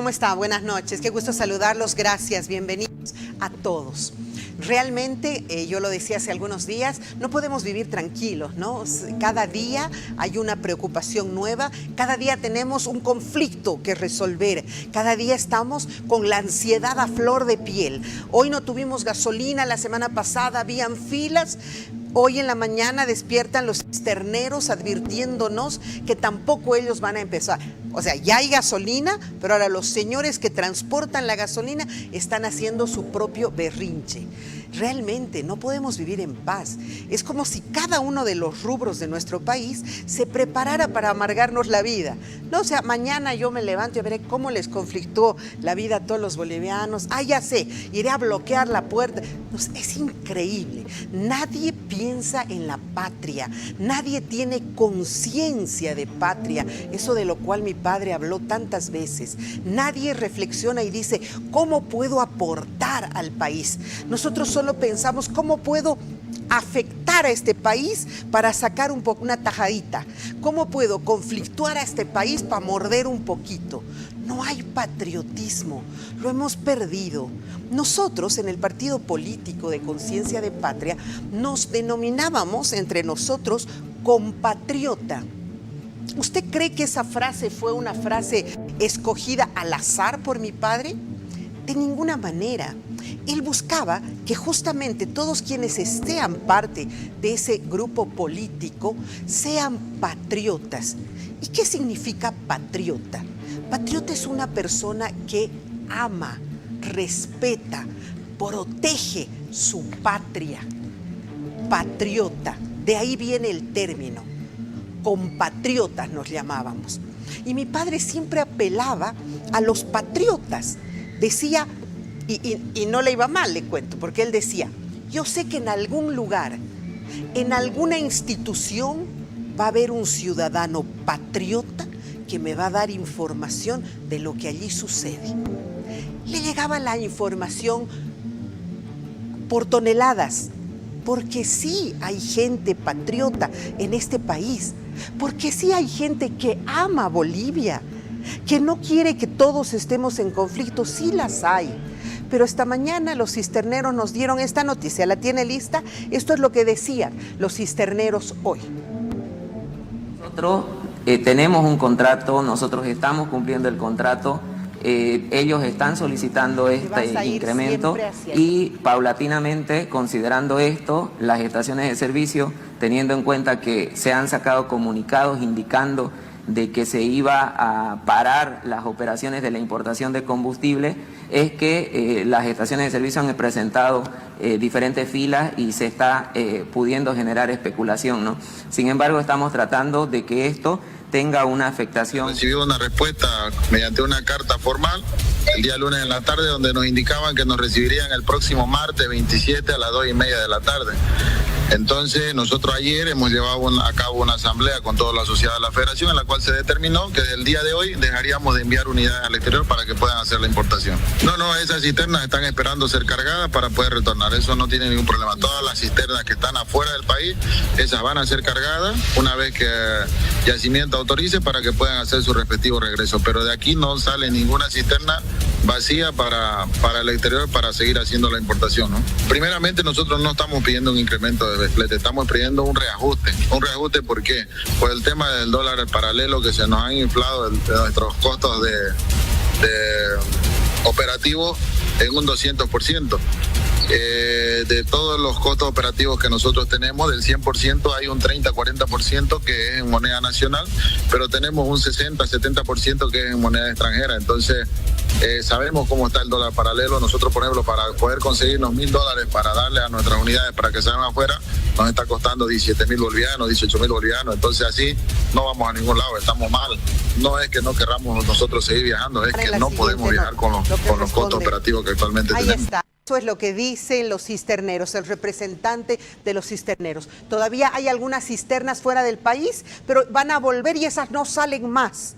¿cómo está? Buenas noches, qué gusto saludarlos, gracias, bienvenidos a todos. Realmente, yo lo decía hace algunos días, no podemos vivir tranquilos, ¿no? Cada día hay una preocupación nueva, cada día tenemos un conflicto que resolver, cada día estamos con la ansiedad a flor de piel. Hoy no tuvimos gasolina, la semana pasada habían filas. Hoy en la mañana despiertan los cisterneros advirtiéndonos que tampoco ellos van a empezar. O sea, ya hay gasolina, pero ahora los señores que transportan la gasolina están haciendo su propio berrinche. Realmente no podemos vivir en paz. Es como si cada uno de los rubros de nuestro país se preparara para amargarnos la vida. No, o sea, mañana yo me levanto y veré cómo les conflictó la vida a todos los bolivianos. Ah, ya sé, iré a bloquear la puerta. No, es increíble. Nadie piensa en la patria. Nadie tiene conciencia de patria. Eso de lo cual mi padre habló tantas veces. Nadie reflexiona y dice, ¿cómo puedo aportar al país? Nosotros solo pensamos, ¿cómo puedo afectar a este país para sacar un poco, una tajadita? ¿Cómo puedo conflictuar a este país para morder un poquito? No hay patriotismo, lo hemos perdido. Nosotros en el partido político de Conciencia de Patria nos denominábamos entre nosotros compatriota. ¿Usted cree que esa frase fue una frase escogida al azar por mi padre? De ninguna manera. Él buscaba que justamente todos quienes sean parte de ese grupo político sean patriotas. ¿Y qué significa patriota? Patriota es una persona que ama, respeta, protege su patria. Patriota, de ahí viene el término. Compatriotas nos llamábamos. Y mi padre siempre apelaba a los patriotas. Decía, y no le iba mal, le cuento, porque él decía, yo sé que en algún lugar, en alguna institución, va a haber un ciudadano patriota que me va a dar información de lo que allí sucede. Le llegaba la información por toneladas, porque sí hay gente patriota en este país, porque sí hay gente que ama Bolivia, que no quiere que todos estemos en conflicto, sí las hay. Pero esta mañana los cisterneros nos dieron esta noticia, ¿la tiene lista? Esto es lo que decían los cisterneros hoy. Nosotros tenemos un contrato, nosotros estamos cumpliendo el contrato, ellos están solicitando este incremento y paulatinamente, considerando esto, las estaciones de servicio, teniendo en cuenta que se han sacado comunicados indicando de que se iba a parar las operaciones de la importación de combustible, es que las estaciones de servicio han presentado diferentes filas y se está pudiendo generar especulación, ¿no? Sin embargo, estamos tratando de que esto tenga una afectación. Recibí una respuesta mediante una carta formal el día lunes en la tarde, donde nos indicaban que nos recibirían el próximo martes 27 a las 2:30 de la tarde. Entonces nosotros ayer hemos llevado a cabo una asamblea con toda la sociedad de la federación, en la cual se determinó que desde el día de hoy dejaríamos de enviar unidades al exterior para que puedan hacer la importación. No, esas cisternas están esperando ser cargadas para poder retornar, eso no tiene ningún problema. Todas las cisternas que están afuera del país, esas van a ser cargadas una vez que Yacimiento autorice para que puedan hacer su respectivo regreso, pero de aquí no sale ninguna cisterna vacía para el exterior para seguir haciendo la importación, ¿no? Primeramente nosotros no estamos pidiendo un incremento de flete, estamos pidiendo un reajuste. ¿Un reajuste por qué? Por el tema del dólar paralelo, que se nos han inflado de nuestros costos de operativo en un 200%. De todos los costos operativos que nosotros tenemos, del 100% hay un 30-40% que es en moneda nacional, pero tenemos un 60-70% que es en moneda extranjera. Entonces sabemos cómo está el dólar paralelo. Nosotros, por ejemplo, para poder conseguirnos $1.000 para darle a nuestras unidades para que salgan afuera, nos está costando 17.000 bolivianos, 18.000 bolivianos. Entonces así no vamos a ningún lado, estamos mal. No es que no querramos nosotros seguir viajando, es que no podemos viajar con los costos operativos que actualmente tenemos. Ahí está. Eso es lo que dicen los cisterneros, el representante de los cisterneros. Todavía hay algunas cisternas fuera del país, pero van a volver y esas no salen más.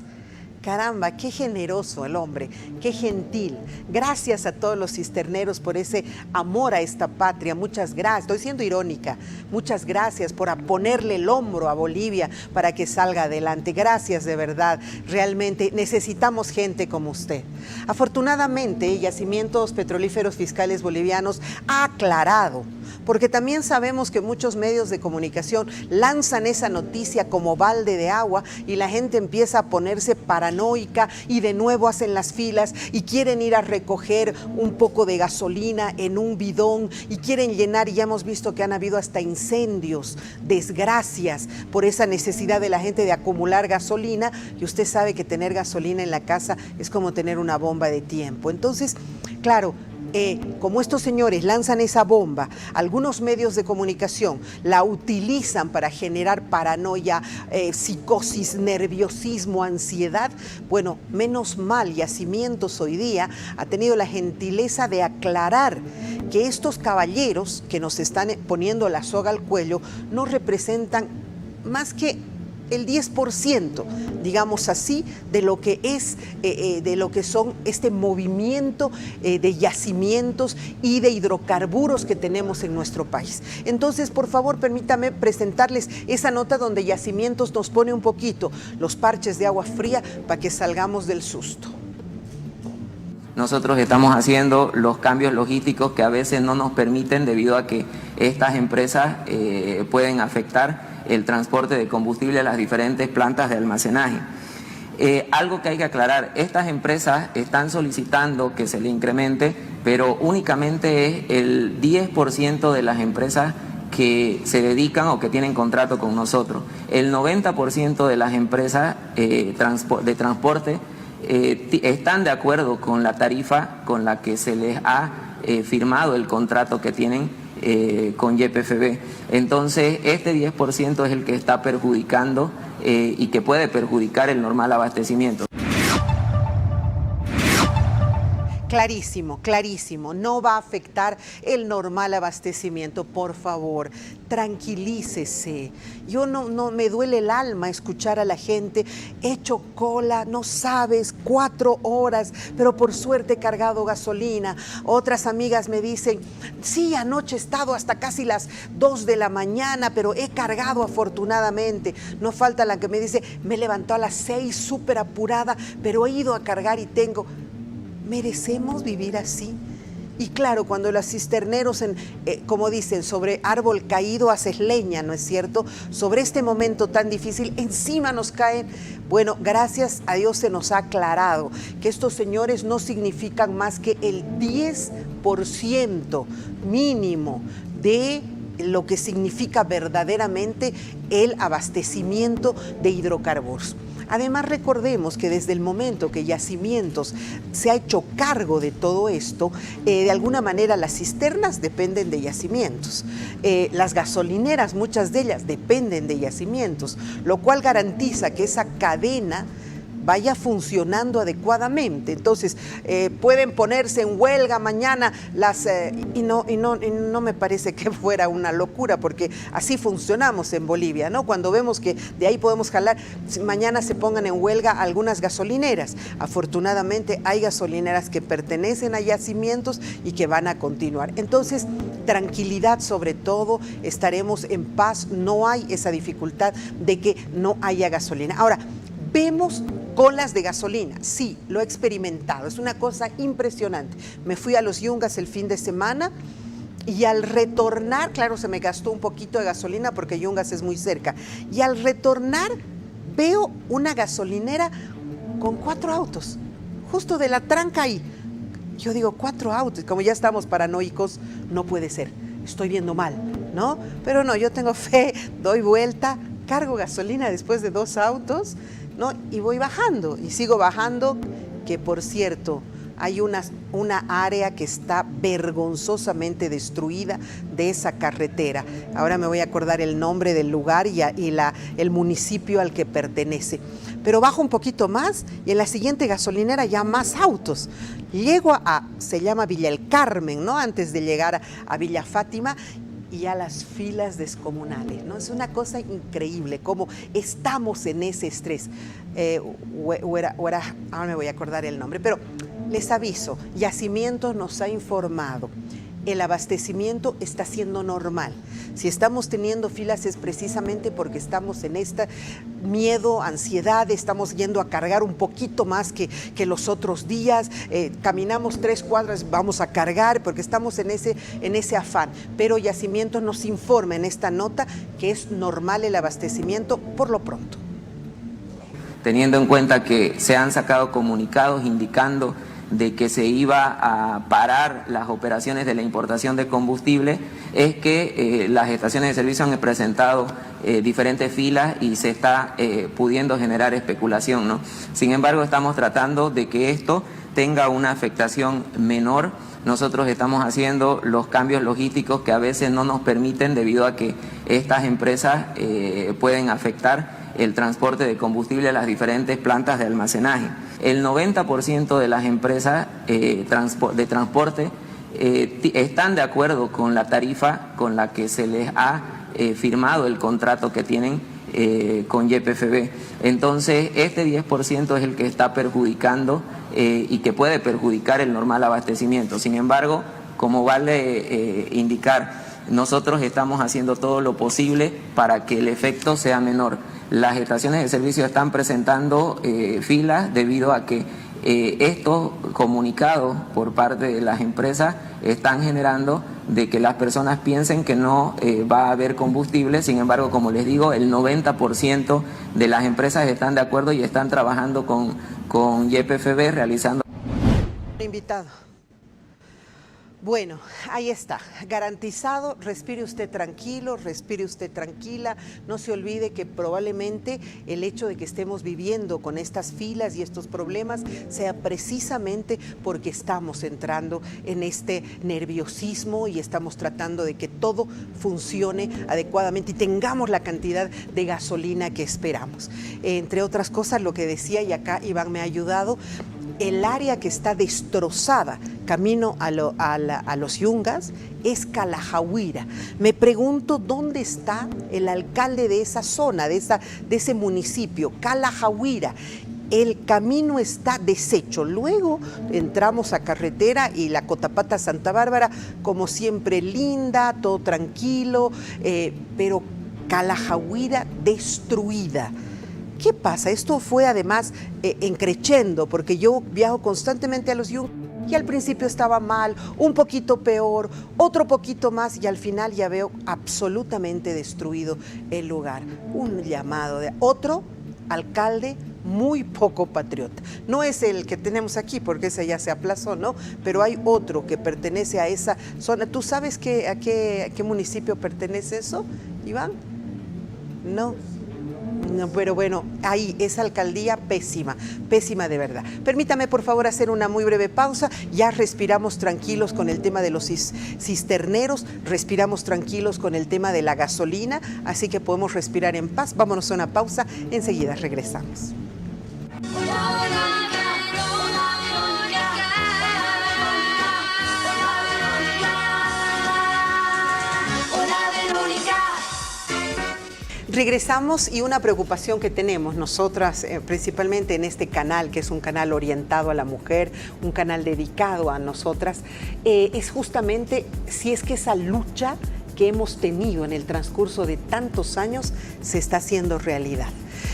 Caramba, qué generoso el hombre, qué gentil. Gracias a todos los cisterneros por ese amor a esta patria. Muchas gracias, estoy siendo irónica. Muchas gracias por ponerle el hombro a Bolivia para que salga adelante. Gracias de verdad, realmente necesitamos gente como usted. Afortunadamente, Yacimientos Petrolíferos Fiscales Bolivianos ha aclarado, porque también sabemos que muchos medios de comunicación lanzan esa noticia como balde de agua y la gente empieza a ponerse paranoica y de nuevo hacen las filas y quieren ir a recoger un poco de gasolina en un bidón y quieren llenar, y ya hemos visto que han habido hasta incendios, desgracias por esa necesidad de la gente de acumular gasolina, y usted sabe que tener gasolina en la casa es como tener una bomba de tiempo. Entonces, claro, como estos señores lanzan esa bomba, algunos medios de comunicación la utilizan para generar paranoia, psicosis, nerviosismo, ansiedad. Bueno, menos mal, Yacimientos hoy día ha tenido la gentileza de aclarar que estos caballeros que nos están poniendo la soga al cuello no representan más que el 10%, digamos así, de lo que es, de lo que son este movimiento de yacimientos y de hidrocarburos que tenemos en nuestro país. Entonces, por favor, permítame presentarles esa nota donde Yacimientos nos pone un poquito los parches de agua fría para que salgamos del susto. Nosotros estamos haciendo los cambios logísticos que a veces no nos permiten debido a que estas empresas pueden afectar el transporte de combustible a las diferentes plantas de almacenaje. Algo que hay que aclarar, estas empresas están solicitando que se le incremente, pero únicamente es el 10% de las empresas que se dedican o que tienen contrato con nosotros. El 90% de las empresas de transporte están de acuerdo con la tarifa con la que se les ha firmado el contrato que tienen con YPFB. Entonces, este 10% es el que está perjudicando y que puede perjudicar el normal abastecimiento. Clarísimo, clarísimo, no va a afectar el normal abastecimiento, por favor, tranquilícese. Yo no me duele el alma escuchar a la gente, he hecho cola, no sabes, 4 horas, pero por suerte he cargado gasolina. Otras amigas me dicen, sí, anoche he estado hasta casi las 2 de la mañana, pero he cargado afortunadamente. No falta la que me dice, me levantó a las 6 súper apurada, pero he ido a cargar y tengo... ¿Merecemos vivir así? Y claro, cuando los cisterneros, como dicen, sobre árbol caído haces leña, ¿no es cierto? Sobre este momento tan difícil, encima nos caen. Bueno, gracias a Dios se nos ha aclarado que estos señores no significan más que el 10% mínimo de lo que significa verdaderamente el abastecimiento de hidrocarburos. Además, recordemos que desde el momento que Yacimientos se ha hecho cargo de todo esto, de alguna manera las cisternas dependen de Yacimientos, las gasolineras, muchas de ellas dependen de Yacimientos, lo cual garantiza que esa cadena vaya funcionando adecuadamente. Entonces, pueden ponerse en huelga mañana y no me parece que fuera una locura, porque así funcionamos en Bolivia, ¿no? Cuando vemos que de ahí podemos jalar, mañana se pongan en huelga algunas gasolineras. Afortunadamente hay gasolineras que pertenecen a Yacimientos y que van a continuar. Entonces, tranquilidad sobre todo, estaremos en paz, no hay esa dificultad de que no haya gasolina. Ahora, vemos colas de gasolina, sí, lo he experimentado, es una cosa impresionante. Me fui a los Yungas el fin de semana y al retornar, claro, se me gastó un poquito de gasolina porque Yungas es muy cerca, y al retornar veo una gasolinera con 4 autos, justo de la tranca ahí. Yo digo, 4 autos, como ya estamos paranoicos, no puede ser, estoy viendo mal, ¿no? Pero no, yo tengo fe, doy vuelta, cargo gasolina después de 2 autos, ¿no? Y voy bajando, y sigo bajando, que por cierto, hay una área que está vergonzosamente destruida de esa carretera. Ahora me voy a acordar el nombre del lugar y el municipio al que pertenece. Pero bajo un poquito más y en la siguiente gasolinera ya más autos. Llego se llama Villa El Carmen, ¿no? Antes de llegar a Villa Fátima, y ya las filas descomunales, ¿no? Es una cosa increíble cómo estamos en ese estrés. Ahora me voy a acordar el nombre, pero les aviso, Yacimientos nos ha informado, el abastecimiento está siendo normal. Si estamos teniendo filas es precisamente porque estamos en este miedo, ansiedad, estamos yendo a cargar un poquito más que los otros días, caminamos 3 cuadras, vamos a cargar porque estamos en ese afán. Pero Yacimientos nos informa en esta nota que es normal el abastecimiento por lo pronto. Teniendo en cuenta que se han sacado comunicados indicando de que se iba a parar las operaciones de la importación de combustible, es que las estaciones de servicio han presentado diferentes filas y se está pudiendo generar especulación, ¿no? Sin embargo, estamos tratando de que esto tenga una afectación menor. Nosotros estamos haciendo los cambios logísticos que a veces no nos permiten debido a que estas empresas pueden afectar el transporte de combustible a las diferentes plantas de almacenaje. El 90% de las empresas de transporte están de acuerdo con la tarifa con la que se les ha firmado el contrato que tienen con YPFB. Entonces, este 10% es el que está perjudicando y que puede perjudicar el normal abastecimiento. Sin embargo, como vale indicar, nosotros estamos haciendo todo lo posible para que el efecto sea menor. Las estaciones de servicio están presentando filas debido a que estos comunicados por parte de las empresas están generando de que las personas piensen que no va a haber combustible. Sin embargo, como les digo, el 90% de las empresas están de acuerdo y están trabajando con YPFB realizando. Invitado. Bueno, ahí está, garantizado, respire usted tranquilo, respire usted tranquila, no se olvide que probablemente el hecho de que estemos viviendo con estas filas y estos problemas sea precisamente porque estamos entrando en este nerviosismo y estamos tratando de que todo funcione adecuadamente y tengamos la cantidad de gasolina que esperamos. Entre otras cosas, lo que decía, y acá Iván me ha ayudado, el área que está destrozada camino a los Yungas es Calajahuira. Me pregunto dónde está el alcalde de esa zona, de ese municipio, Calajahuira. El camino está deshecho. Luego entramos a carretera y la Cotapata Santa Bárbara, como siempre, linda, todo tranquilo, pero Calajahuira destruida. ¿Qué pasa? Esto fue además encrechendo, porque yo viajo constantemente a los Yungas y al principio estaba mal, un poquito peor, otro poquito más y al final ya veo absolutamente destruido el lugar. Un llamado de otro alcalde muy poco patriota. No es el que tenemos aquí, porque ese ya se aplazó, ¿no? Pero hay otro que pertenece a esa zona. ¿Tú sabes a qué municipio pertenece eso, Iván? No. No, pero bueno, ahí esa alcaldía pésima, pésima de verdad. Permítame por favor hacer una muy breve pausa, ya respiramos tranquilos con el tema de los cisterneros, respiramos tranquilos con el tema de la gasolina, así que podemos respirar en paz. Vámonos a una pausa, enseguida regresamos. Regresamos y una preocupación que tenemos nosotras, principalmente en este canal, que es un canal orientado a la mujer, un canal dedicado a nosotras, es justamente si es que esa lucha que hemos tenido en el transcurso de tantos años se está haciendo realidad.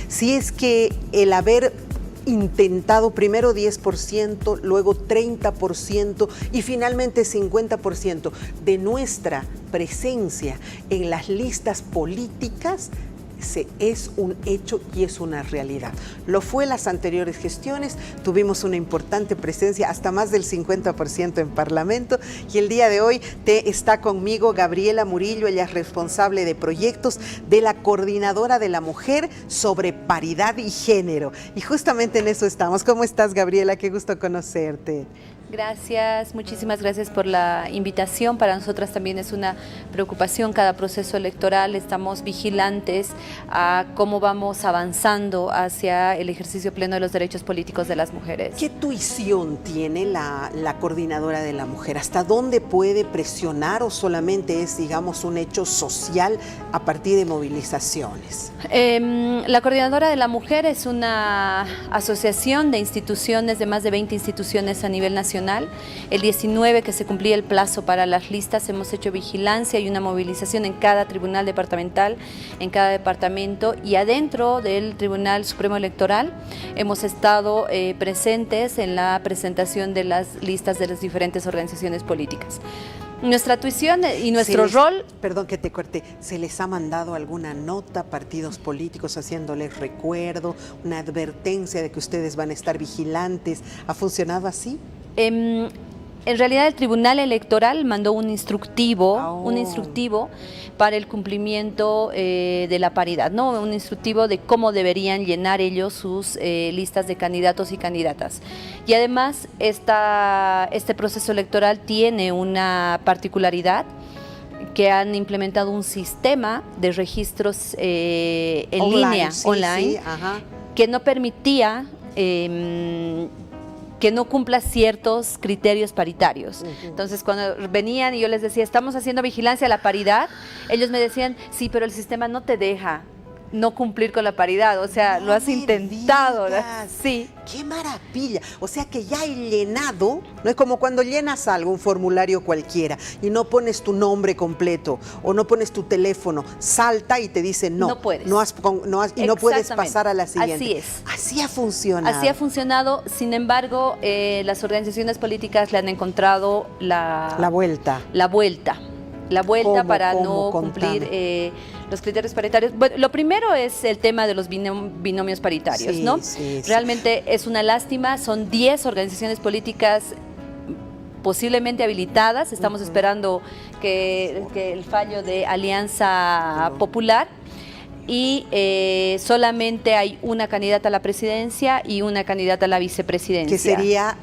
Si es que el haber intentado primero 10%, luego 30% y finalmente 50% de nuestra presencia en las listas políticas es un hecho y es una realidad. Lo fue en las anteriores gestiones, tuvimos una importante presencia, hasta más del 50% en Parlamento, y el día de hoy está conmigo Gabriela Murillo, ella es responsable de proyectos de la Coordinadora de la Mujer sobre Paridad y Género. Y justamente en eso estamos. ¿Cómo estás, Gabriela? Qué gusto conocerte. Gracias, muchísimas gracias por la invitación. Para nosotras también es una preocupación cada proceso electoral. Estamos vigilantes a cómo vamos avanzando hacia el ejercicio pleno de los derechos políticos de las mujeres. ¿Qué tuición tiene la coordinadora de la mujer? ¿Hasta dónde puede presionar o solamente es, digamos, un hecho social a partir de movilizaciones? La coordinadora de la mujer es una asociación de instituciones, de más de 20 instituciones a nivel nacional. El 19, que se cumplía el plazo para las listas, hemos hecho vigilancia y una movilización en cada tribunal departamental, en cada departamento, y adentro del Tribunal Supremo Electoral hemos estado presentes en la presentación de las listas de las diferentes organizaciones políticas. Nuestra tuición y nuestro rol... Perdón que te corte, ¿se les ha mandado alguna nota a partidos políticos haciéndoles recuerdo, una advertencia de que ustedes van a estar vigilantes? ¿Ha funcionado así? En realidad el Tribunal Electoral mandó un instructivo para el cumplimiento de la paridad, ¿no? Un instructivo de cómo deberían llenar ellos sus listas de candidatos y candidatas. Y además este proceso electoral tiene una particularidad, que han implementado un sistema de registros en línea, online, que no permitía que no cumpla ciertos criterios paritarios. Entonces, cuando venían y yo les decía, estamos haciendo vigilancia a la paridad, ellos me decían, sí, pero el sistema no te deja no cumplir con la paridad, o sea, no lo has intentado. Sí. ¡Qué maravilla! O sea que ya hay llenado, no es como cuando llenas algo, un formulario cualquiera, y no pones tu nombre completo o no pones tu teléfono, salta y te dice no. No puedes. Y no puedes pasar a la siguiente. Así es. Así ha funcionado. Así ha funcionado, sin embargo, las organizaciones políticas le han encontrado la vuelta para no cumplir los criterios paritarios. Bueno, lo primero es el tema de los binomios paritarios, ¿no? Realmente es una lástima, son 10 organizaciones políticas posiblemente habilitadas, estamos esperando que el fallo de Alianza Popular, y solamente hay una candidata a la presidencia y una candidata a la vicepresidencia. Que sería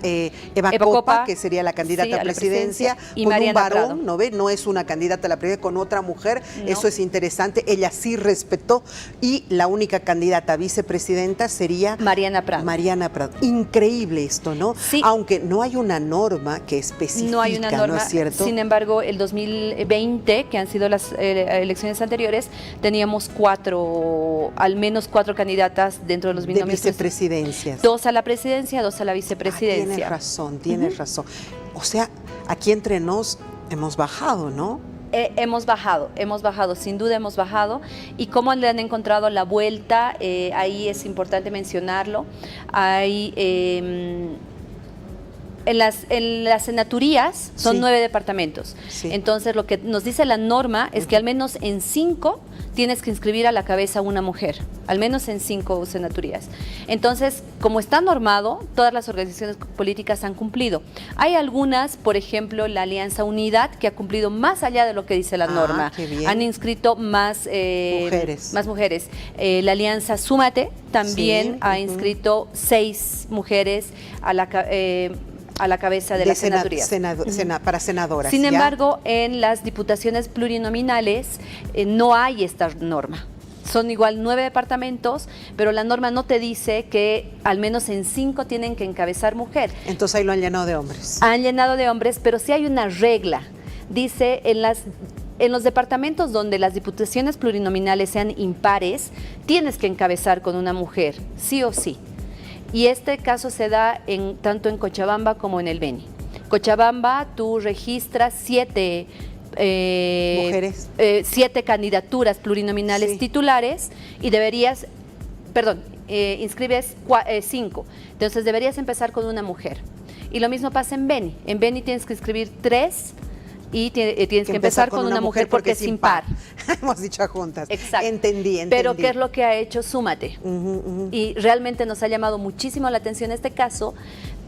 Eva Copa, que sería la candidata a presidencia, y con Mariana un varón, Prado. ¿no ve? No es una candidata a la presidencia con otra mujer, No. Eso es interesante, ella sí respetó, y la única candidata a vicepresidenta sería Mariana Prado. Mariana Prado. Increíble esto, ¿no? Sí. Aunque no hay una norma que especifica, No hay una norma, ¿no es cierto? Sin embargo, el 2020, que han sido las elecciones anteriores, teníamos al menos cuatro candidatas dentro de los binomios. De vicepresidencias. 2 a la presidencia, 2 a la vicepresidencia. Tienes razón. O sea, aquí entre nos hemos bajado, ¿no? Hemos bajado, sin duda hemos bajado. Y cómo le han encontrado la vuelta, ahí es importante mencionarlo. Hay... En las senaturías son 9 departamentos. Entonces, lo que nos dice la norma es que al menos en 5 tienes que inscribir a la cabeza una mujer, al menos en 5 senaturías. Entonces, como está normado, todas las organizaciones políticas han cumplido. Hay algunas, por ejemplo, la Alianza Unidad, que ha cumplido más allá de lo que dice la norma. Qué bien. Han inscrito más mujeres. La Alianza Súmate también ha inscrito 6 mujeres a la cabeza de las senaturías. Para senadoras. Sin embargo, en las diputaciones plurinominales no hay esta norma. Son igual 9 departamentos, pero la norma no te dice que al menos en 5 tienen que encabezar mujer. Entonces ahí lo han llenado de hombres. Han llenado de hombres, pero sí hay una regla. Dice, en los departamentos donde las diputaciones plurinominales sean impares, tienes que encabezar con una mujer, sí o sí. Y este caso se da tanto en Cochabamba como en el Beni. Cochabamba, tú registras 7 mujeres. 7 candidaturas plurinominales titulares y inscribes 5. Entonces deberías empezar con una mujer. Y lo mismo pasa en Beni. En Beni tienes que inscribir 3 y tienes que empezar con una mujer porque es impar. Hemos dicho juntas. Exacto. Entendí. Pero ¿qué es lo que ha hecho Súmate? Y realmente nos ha llamado muchísimo la atención este caso,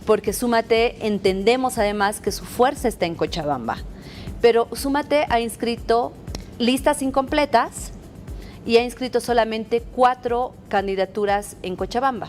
porque Súmate entendemos además que su fuerza está en Cochabamba. Pero Súmate ha inscrito listas incompletas y ha inscrito solamente 4 candidaturas en Cochabamba.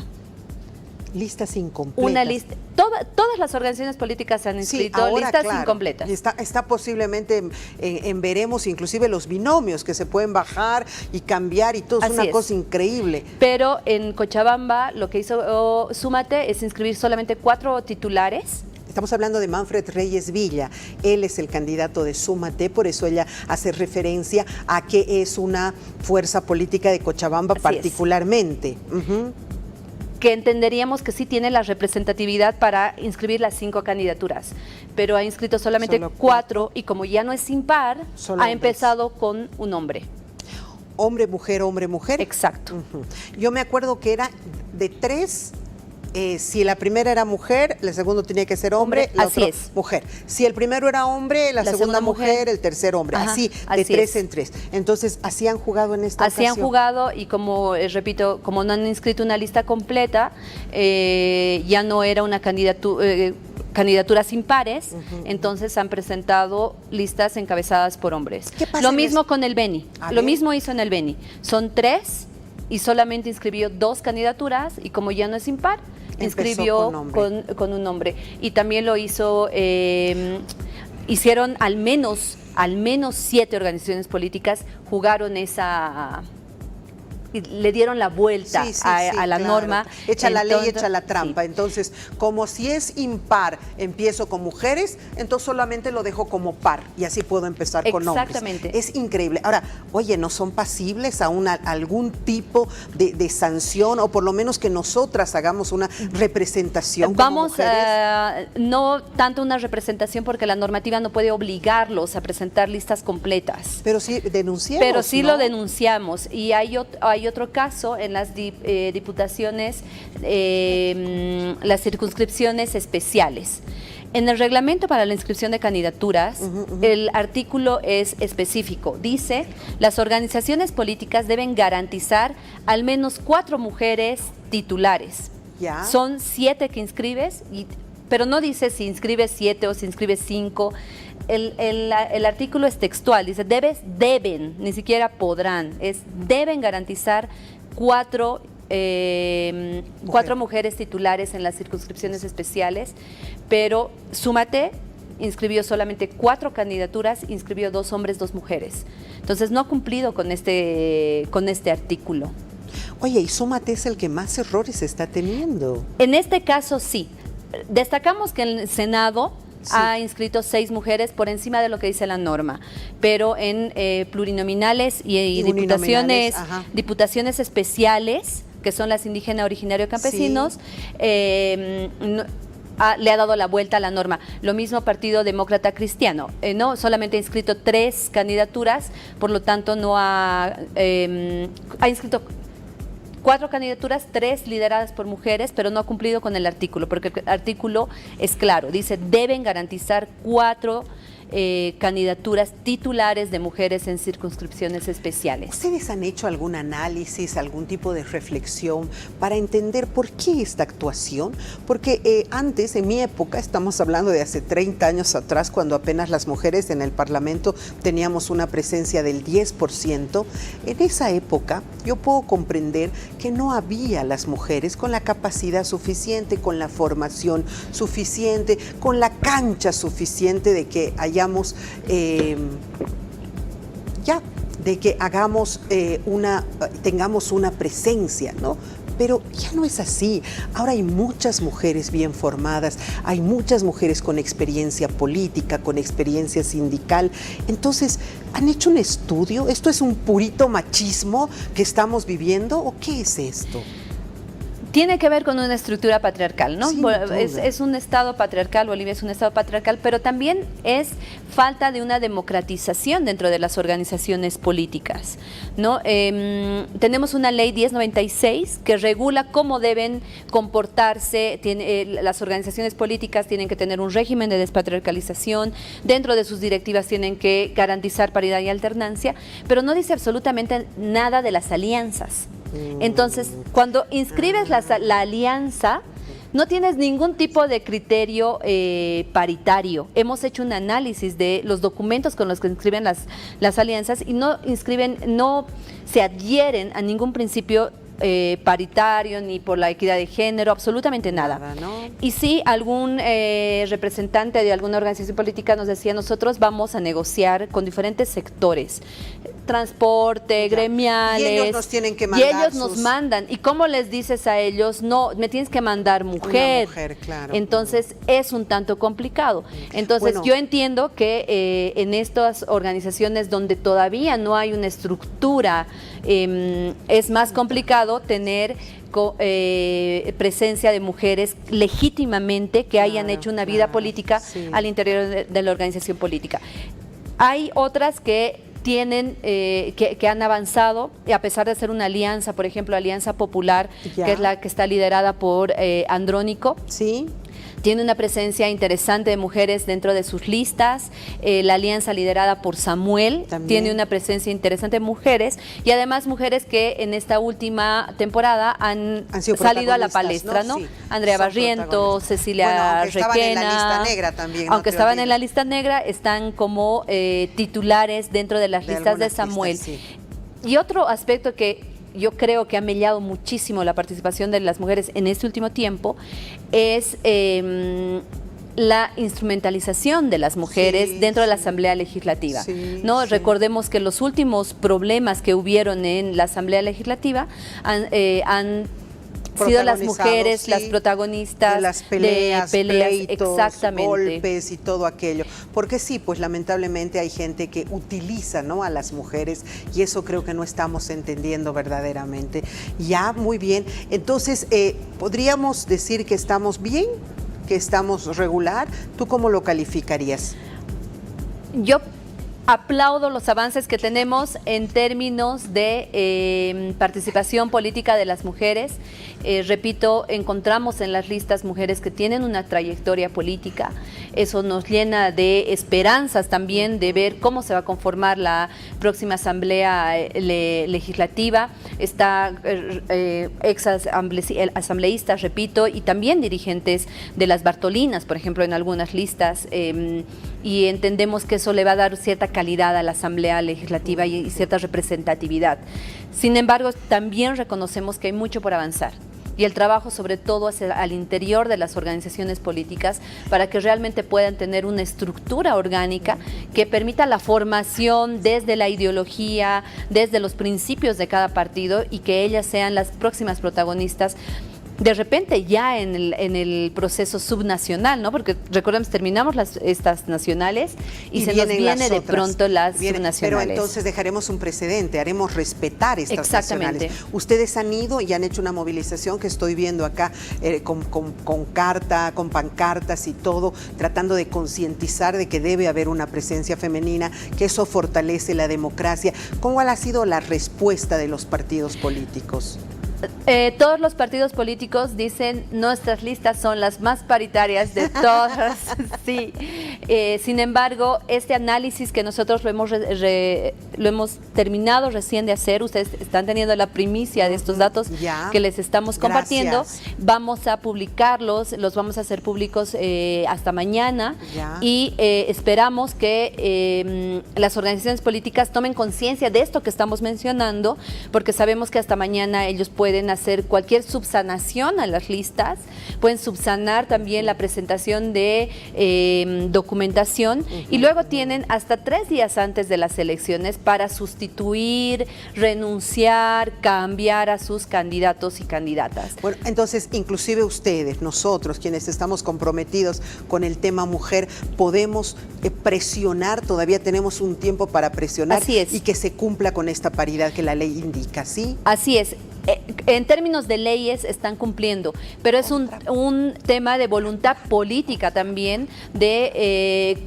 Listas incompletas. Una lista, todas las organizaciones políticas han inscrito ahora, listas claro, incompletas. Está posiblemente en veremos inclusive los binomios que se pueden bajar y cambiar y todo, es una cosa increíble. Pero en Cochabamba lo que hizo Súmate es inscribir solamente 4 titulares. Estamos hablando de Manfred Reyes Villa, él es el candidato de Súmate, por eso ella hace referencia a que es una fuerza política de Cochabamba particularmente. Que entenderíamos que sí tiene la representatividad para inscribir las 5 candidaturas, pero ha inscrito solamente 4 y como ya no es impar, ha empezado con un hombre. Hombre, mujer, hombre, mujer. Exacto. Yo me acuerdo que era de 3. Si la primera era mujer, el segundo tenía que ser hombre, la otra mujer. Si el primero era hombre, la segunda mujer, el tercer hombre. Así, de 3 en 3. Entonces, ¿así han jugado en esta ocasión? Así han jugado y como, repito, como no han inscrito una lista completa, ya no era una candidaturas impares, entonces han presentado listas encabezadas por hombres. Lo mismo con el Beni, lo mismo hizo en el Beni. Son 3 y solamente inscribió 2 candidaturas y como ya no es impar, inscribió con un nombre. Y también lo hizo, hicieron al menos 7 organizaciones políticas, jugaron esa... y le dieron la vuelta a la norma. Echa la ley, echa la trampa. Entonces, como si es impar, empiezo con mujeres, entonces solamente lo dejo como par y así puedo empezar con hombres. Exactamente. Es increíble. Ahora, oye, ¿no son pasibles a algún tipo de sanción o por lo menos que nosotras hagamos una representación como mujeres? No tanto una representación porque la normativa no puede obligarlos a presentar listas completas. Pero sí denunciamos, pero sí, ¿no? Lo denunciamos y hay otro caso en las diputaciones, las circunscripciones especiales. En el reglamento para la inscripción de candidaturas, el artículo es específico. Dice, las organizaciones políticas deben garantizar al menos 4 mujeres titulares. ¿Ya? Son 7 que inscribes, pero no dice si inscribes 7 o si inscribes 5. El artículo es textual, dice deben, ni siquiera podrán, deben garantizar 4 mujeres titulares en las circunscripciones especiales, pero Súmate inscribió solamente 4 candidaturas, inscribió 2 hombres, 2 mujeres. Entonces no ha cumplido con este artículo. Oye, y Súmate es el que más errores está teniendo. En este caso sí. Destacamos que en el Senado ha inscrito 6 mujeres por encima de lo que dice la norma, pero en plurinominales y diputaciones especiales, que son las indígenas originarios campesinos, le ha dado la vuelta a la norma. Lo mismo Partido Demócrata Cristiano, no solamente ha inscrito 3 candidaturas, por lo tanto no ha inscrito 4 candidaturas, 3 lideradas por mujeres, pero no ha cumplido con el artículo, porque el artículo es claro, dice deben garantizar 4 candidaturas titulares de mujeres en circunscripciones especiales. ¿Ustedes han hecho algún análisis, algún tipo de reflexión para entender por qué esta actuación? Porque antes, en mi época, estamos hablando de hace 30 años atrás, cuando apenas las mujeres en el Parlamento teníamos una presencia del 10%, en esa época yo puedo comprender que no había las mujeres con la capacidad suficiente, con la formación suficiente, con la cancha suficiente de que hayamos tengamos una presencia, ¿no? Pero ya no es así. Ahora hay muchas mujeres bien formadas, hay muchas mujeres con experiencia política, con experiencia sindical. Entonces, ¿han hecho un estudio? ¿Esto es un purito machismo que estamos viviendo o qué es esto? Tiene que ver con una estructura patriarcal, ¿no? Sí, es un estado patriarcal, Bolivia es un estado patriarcal, pero también es falta de una democratización dentro de las organizaciones políticas, ¿no? Tenemos una ley 1096 que regula cómo deben comportarse, las organizaciones políticas tienen que tener un régimen de despatriarcalización, dentro de sus directivas tienen que garantizar paridad y alternancia, pero no dice absolutamente nada de las alianzas. Entonces, cuando inscribes la alianza, no tienes ningún tipo de criterio paritario. Hemos hecho un análisis de los documentos con los que inscriben las alianzas y no se adhieren a ningún principio paritario, ni por la equidad de género, absolutamente nada. ¿No? Y sí, algún representante de alguna organización política nos decía, nosotros vamos a negociar con diferentes sectores, transporte, gremiales. Y ellos nos tienen que mandar. Y ellos nos mandan. ¿Y cómo les dices a ellos? No, me tienes que mandar mujer. Una mujer, claro. Entonces es un tanto complicado. Entonces Bueno, yo entiendo que en estas organizaciones donde todavía no hay una estructura, es más complicado tener presencia de mujeres legítimamente que hayan hecho una vida política al interior de la organización política. Hay otras que tienen, que han avanzado, y a pesar de ser una alianza, por ejemplo, Alianza Popular, que es la que está liderada por Andrónico. Sí. Tiene una presencia interesante de mujeres dentro de sus listas. La alianza liderada por Samuel también tiene una presencia interesante de mujeres, y además mujeres que en esta última temporada han salido a la palestra, ¿no? Sí, Andrea Barrientos, Cecilia Requena. Estaban en la lista negra también. Aunque estaban en la lista negra, están como titulares dentro de las listas de Samuel. Listas, sí. Y otro aspecto que yo creo que ha mellado muchísimo la participación de las mujeres en este último tiempo es la instrumentalización de las mujeres dentro de la Asamblea Legislativa. Recordemos que los últimos problemas que hubieron en la Asamblea Legislativa han sido las mujeres las protagonistas de las peleas, pleitos, exactamente, golpes y todo aquello. Porque sí, pues lamentablemente hay gente que utiliza, ¿no?, a las mujeres, y eso creo que no estamos entendiendo verdaderamente. Ya, muy bien. Entonces, ¿podríamos decir que estamos bien? ¿Que estamos regular? ¿Tú cómo lo calificarías? Yo aplaudo los avances que tenemos en términos de participación política de las mujeres. Repito, encontramos en las listas mujeres que tienen una trayectoria política. Eso nos llena de esperanzas también de ver cómo se va a conformar la próxima asamblea legislativa. Está asambleístas, repito, y también dirigentes de las Bartolinas, por ejemplo, en algunas listas, y entendemos que eso le va a dar cierta calidad a la asamblea legislativa y cierta representatividad. Sin embargo, también reconocemos que hay mucho por avanzar, y el trabajo sobre todo al interior de las organizaciones políticas para que realmente puedan tener una estructura orgánica que permita la formación desde la ideología, desde los principios de cada partido, y que ellas sean las próximas protagonistas de repente ya en el proceso subnacional, ¿no? Porque recordemos, terminamos estas nacionales y se nos viene de pronto las subnacionales. Pero entonces dejaremos un precedente, haremos respetar estas nacionales. Ustedes han ido y han hecho una movilización que estoy viendo acá con pancartas y todo, tratando de concientizar de que debe haber una presencia femenina, que eso fortalece la democracia. ¿Cómo ha sido la respuesta de los partidos políticos? Todos los partidos políticos dicen nuestras listas son las más paritarias de todas, sí. Sin embargo, este análisis que nosotros lo hemos terminado recién de hacer, ustedes están teniendo la primicia de estos datos que les estamos compartiendo. Gracias. Vamos a publicarlos, los vamos a hacer públicos hasta mañana, y esperamos que las organizaciones políticas tomen conciencia de esto que estamos mencionando, porque sabemos que hasta mañana ellos pueden hacer cualquier subsanación a las listas, pueden subsanar también la presentación de documentación, y luego tienen hasta 3 días antes de las elecciones para sustituir, renunciar, cambiar a sus candidatos y candidatas. Bueno, entonces inclusive ustedes, nosotros quienes estamos comprometidos con el tema mujer, podemos presionar, todavía tenemos un tiempo para presionar. Así es. Y que se cumpla con esta paridad que la ley indica, ¿sí? Así es. En términos de leyes están cumpliendo, pero es un tema de voluntad política también, de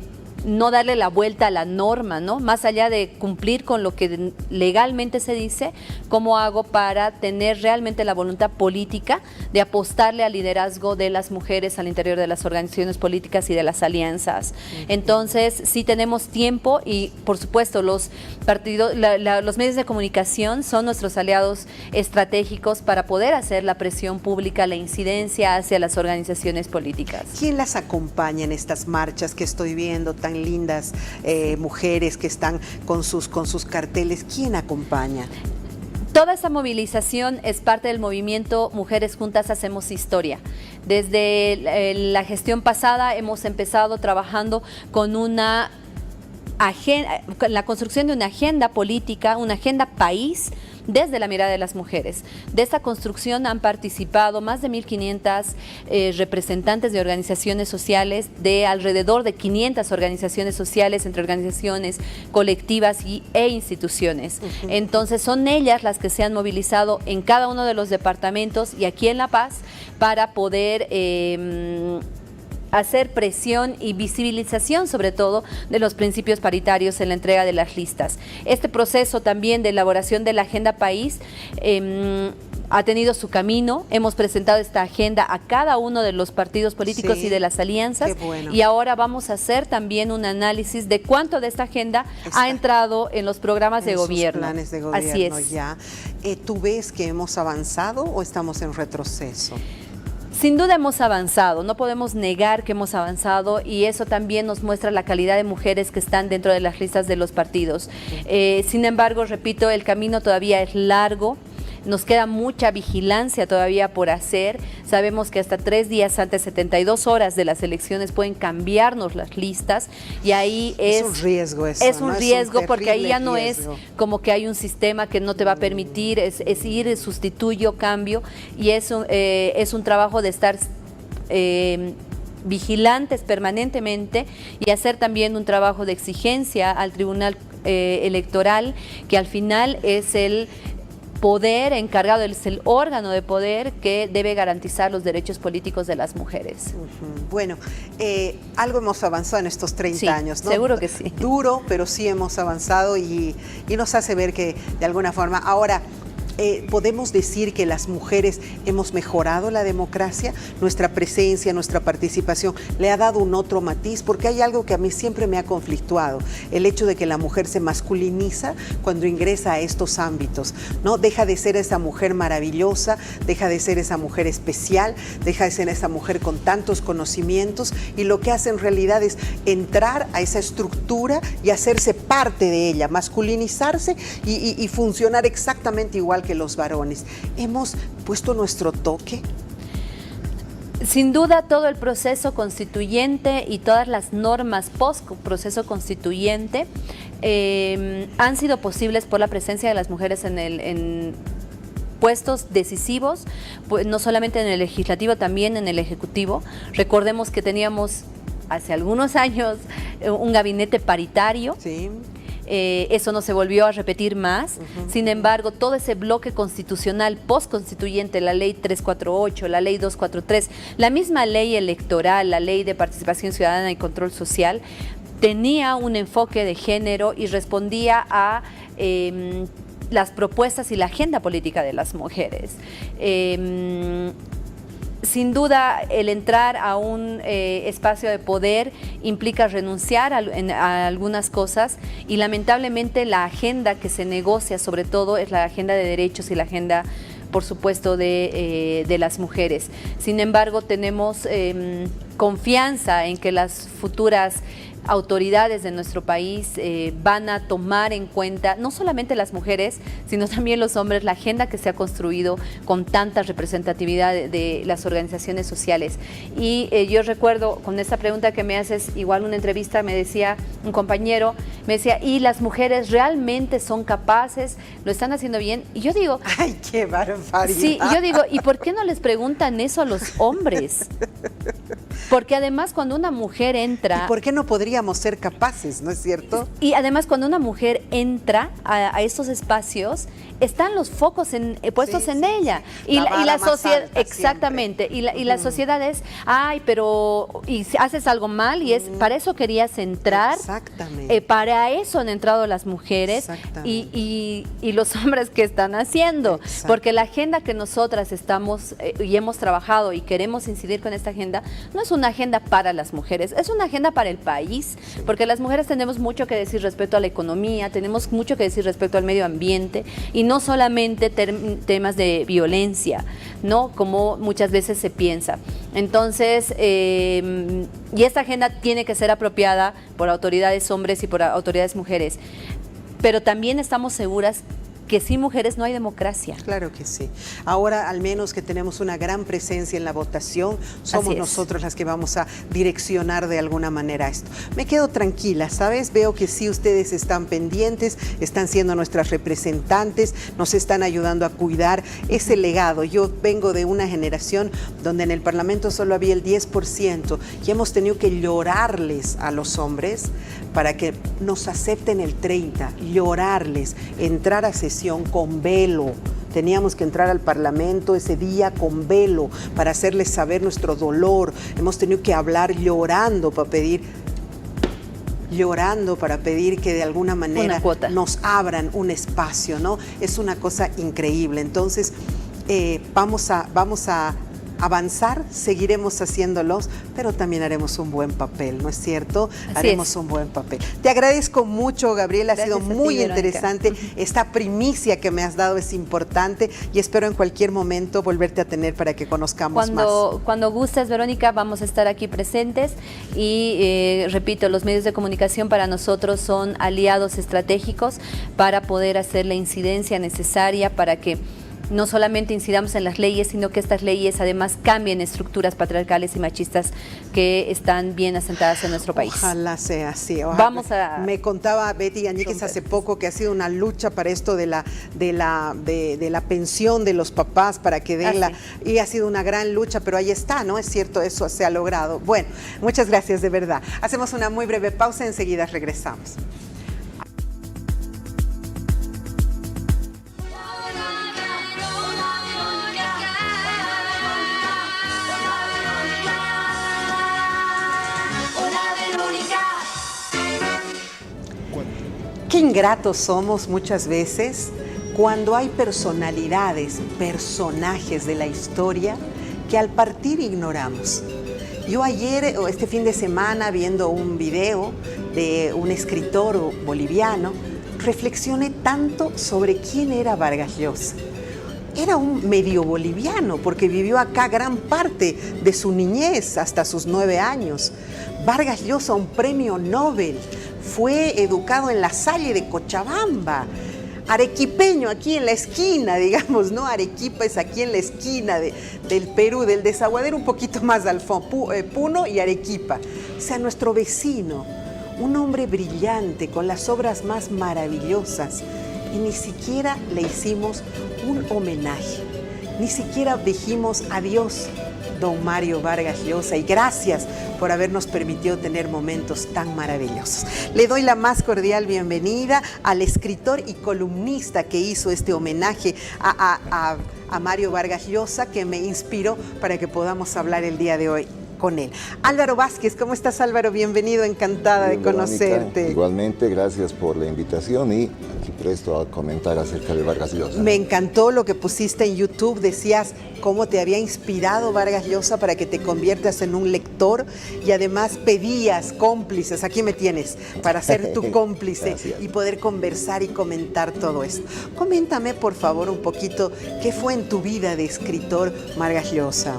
no darle la vuelta a la norma, ¿no? Más allá de cumplir con lo que legalmente se dice, ¿cómo hago para tener realmente la voluntad política de apostarle al liderazgo de las mujeres al interior de las organizaciones políticas y de las alianzas? Entonces, sí tenemos tiempo, y por supuesto los partidos, los medios de comunicación son nuestros aliados estratégicos para poder hacer la presión pública, la incidencia hacia las organizaciones políticas. ¿Quién las acompaña en estas marchas que estoy viendo tan lindas, mujeres que están con sus carteles? ¿Quién acompaña? Toda esta movilización es parte del movimiento Mujeres Juntas Hacemos Historia. Desde la gestión pasada hemos empezado trabajando con la construcción de una agenda política, una agenda país, desde la mirada de las mujeres. De esta construcción han participado más de 1.500 representantes de organizaciones sociales, de alrededor de 500 organizaciones sociales, entre organizaciones colectivas e instituciones. Entonces son ellas las que se han movilizado en cada uno de los departamentos y aquí en La Paz para poder hacer presión y visibilización sobre todo de los principios paritarios en la entrega de las listas. Este proceso también de elaboración de la agenda país ha tenido su camino. Hemos presentado esta agenda a cada uno de los partidos políticos y de las alianzas. Bueno. Y ahora vamos a hacer también un análisis de cuánto de esta agenda ha entrado en los programas de gobierno. Planes de gobierno. Así es. Ya. ¿Tú ves que hemos avanzado o estamos en retroceso? Sin duda hemos avanzado, no podemos negar que hemos avanzado y eso también nos muestra la calidad de mujeres que están dentro de las listas de los partidos. Sin embargo, repito, el camino todavía es largo. Nos queda mucha vigilancia todavía por hacer. Sabemos que hasta 3 días antes, 72 horas de las elecciones, pueden cambiarnos las listas y ahí es un riesgo eso, es un riesgo porque ahí ya no riesgo. Es como que hay un sistema que no te va a permitir, es ir, sustituyo, cambio y es un trabajo de estar vigilantes permanentemente y hacer también un trabajo de exigencia al Tribunal Electoral, que al final es el poder encargado, es el órgano de poder que debe garantizar los derechos políticos de las mujeres. Bueno, algo hemos avanzado en estos 30 años, ¿no? Seguro que sí. Duro, pero sí hemos avanzado y nos hace ver que de alguna forma ahora podemos decir que las mujeres hemos mejorado la democracia, nuestra presencia, nuestra participación le ha dado un otro matiz, porque hay algo que a mí siempre me ha conflictuado, el hecho de que la mujer se masculiniza cuando ingresa a estos ámbitos, ¿no? Deja de ser esa mujer maravillosa, deja de ser esa mujer especial, deja de ser esa mujer con tantos conocimientos y lo que hace en realidad es entrar a esa estructura y hacerse parte de ella, masculinizarse y funcionar exactamente igual que los varones. ¿Hemos puesto nuestro toque? Sin duda, todo el proceso constituyente y todas las normas post-proceso constituyente han sido posibles por la presencia de las mujeres en puestos decisivos, pues, no solamente en el legislativo, también en el ejecutivo. Recordemos que teníamos hace algunos años un gabinete paritario. Sí. Eso no se volvió a repetir más. Sin embargo, todo ese bloque constitucional postconstituyente, la ley 348, la ley 243, la misma ley electoral, la ley de participación ciudadana y control social, tenía un enfoque de género y respondía a las propuestas y la agenda política de las mujeres. Sin duda, el entrar a un espacio de poder implica renunciar a algunas cosas y lamentablemente la agenda que se negocia sobre todo es la agenda de derechos y la agenda, por supuesto, de las mujeres. Sin embargo, tenemos confianza en que las futuras autoridades de nuestro país van a tomar en cuenta no solamente las mujeres, sino también los hombres, la agenda que se ha construido con tanta representatividad de las organizaciones sociales. Y yo recuerdo, con esta pregunta que me haces, igual una entrevista me decía un compañero, me decía, ¿y las mujeres realmente son capaces? ¿Lo están haciendo bien? Y yo digo... ¡Ay, qué barbaridad! Sí, y yo digo, ¿y por qué no les preguntan eso a los hombres? Porque además cuando una mujer entra... ¿Y por qué no podríamos ser capaces, no es cierto? Y además cuando una mujer entra a estos espacios, están los focos puestos en ella. Y la sociedad, exactamente, y la sociedad es, ay, pero y haces algo mal y es, para eso querías entrar. Exactamente. Para eso han entrado las mujeres y los hombres que están haciendo. Porque la agenda que nosotras estamos y hemos trabajado y queremos incidir con esta agenda, no es una agenda para las mujeres, es una agenda para el país, porque las mujeres tenemos mucho que decir respecto a la economía, tenemos mucho que decir respecto al medio ambiente y no solamente temas de violencia, ¿no? Como muchas veces se piensa. Entonces, y esta agenda tiene que ser apropiada por autoridades hombres y por autoridades mujeres, pero también estamos seguras que sin mujeres no hay democracia. Claro que sí. Ahora, al menos que tenemos una gran presencia en la votación, somos nosotros las que vamos a direccionar de alguna manera esto. Me quedo tranquila, ¿sabes? Veo que sí ustedes están pendientes, están siendo nuestras representantes, nos están ayudando a cuidar ese legado. Yo vengo de una generación donde en el Parlamento solo había el 10% y hemos tenido que llorarles a los hombres para que nos acepten el 30%, llorarles, entrar a sesión con velo. Teníamos que entrar al Parlamento ese día con velo para hacerles saber nuestro dolor. Hemos tenido que hablar llorando para pedir que de alguna manera nos abran un espacio, ¿no? Es una cosa increíble. Entonces, vamos a avanzar, seguiremos haciéndolos, pero también haremos un buen papel, ¿no es cierto? Haremos un buen papel. Te agradezco mucho, Gabriela, ha sido muy interesante. Esta primicia que me has dado es importante y espero en cualquier momento volverte a tener para que conozcamos más. Cuando gustes, Verónica, vamos a estar aquí presentes y repito, los medios de comunicación para nosotros son aliados estratégicos para poder hacer la incidencia necesaria para que no solamente incidamos en las leyes, sino que estas leyes además cambien estructuras patriarcales y machistas que están bien asentadas en nuestro país. Ojalá sea así. Me contaba Betty Añíquez hace poco que ha sido una lucha para esto de la pensión de los papás, para que den y ha sido una gran lucha, pero ahí está, ¿no? Es cierto, eso se ha logrado. Bueno, muchas gracias de verdad. Hacemos una muy breve pausa, enseguida regresamos. Qué ingratos somos muchas veces cuando hay personalidades, personajes de la historia que al partir ignoramos. Yo ayer o este fin de semana, viendo un video de un escritor boliviano, reflexioné tanto sobre quién era Vargas Llosa. Era un medio boliviano porque vivió acá gran parte de su niñez hasta sus 9 años. Vargas Llosa, un premio Nobel, fue educado en La Salle de Cochabamba, arequipeño, aquí en la esquina, digamos, ¿no? Arequipa es aquí en la esquina del Perú, del Desaguadero, un poquito más al fondo, Puno y Arequipa. O sea, nuestro vecino, un hombre brillante, con las obras más maravillosas, y ni siquiera le hicimos un homenaje, ni siquiera dijimos adiós, don Mario Vargas Llosa, y gracias por habernos permitido tener momentos tan maravillosos. Le doy la más cordial bienvenida al escritor y columnista que hizo este homenaje a Mario Vargas Llosa, que me inspiró para que podamos hablar el día de hoy con él. Álvaro Vázquez, ¿cómo estás, Álvaro? Bienvenido, encantada de conocerte. Verónica, igualmente, gracias por la invitación y aquí presto a comentar acerca de Vargas Llosa. Me encantó lo que pusiste en YouTube, decías cómo te había inspirado Vargas Llosa para que te conviertas en un lector y además pedías cómplices, aquí me tienes, para ser tu cómplice y poder conversar y comentar todo esto. Coméntame, por favor, un poquito, ¿qué fue en tu vida de escritor Vargas Llosa?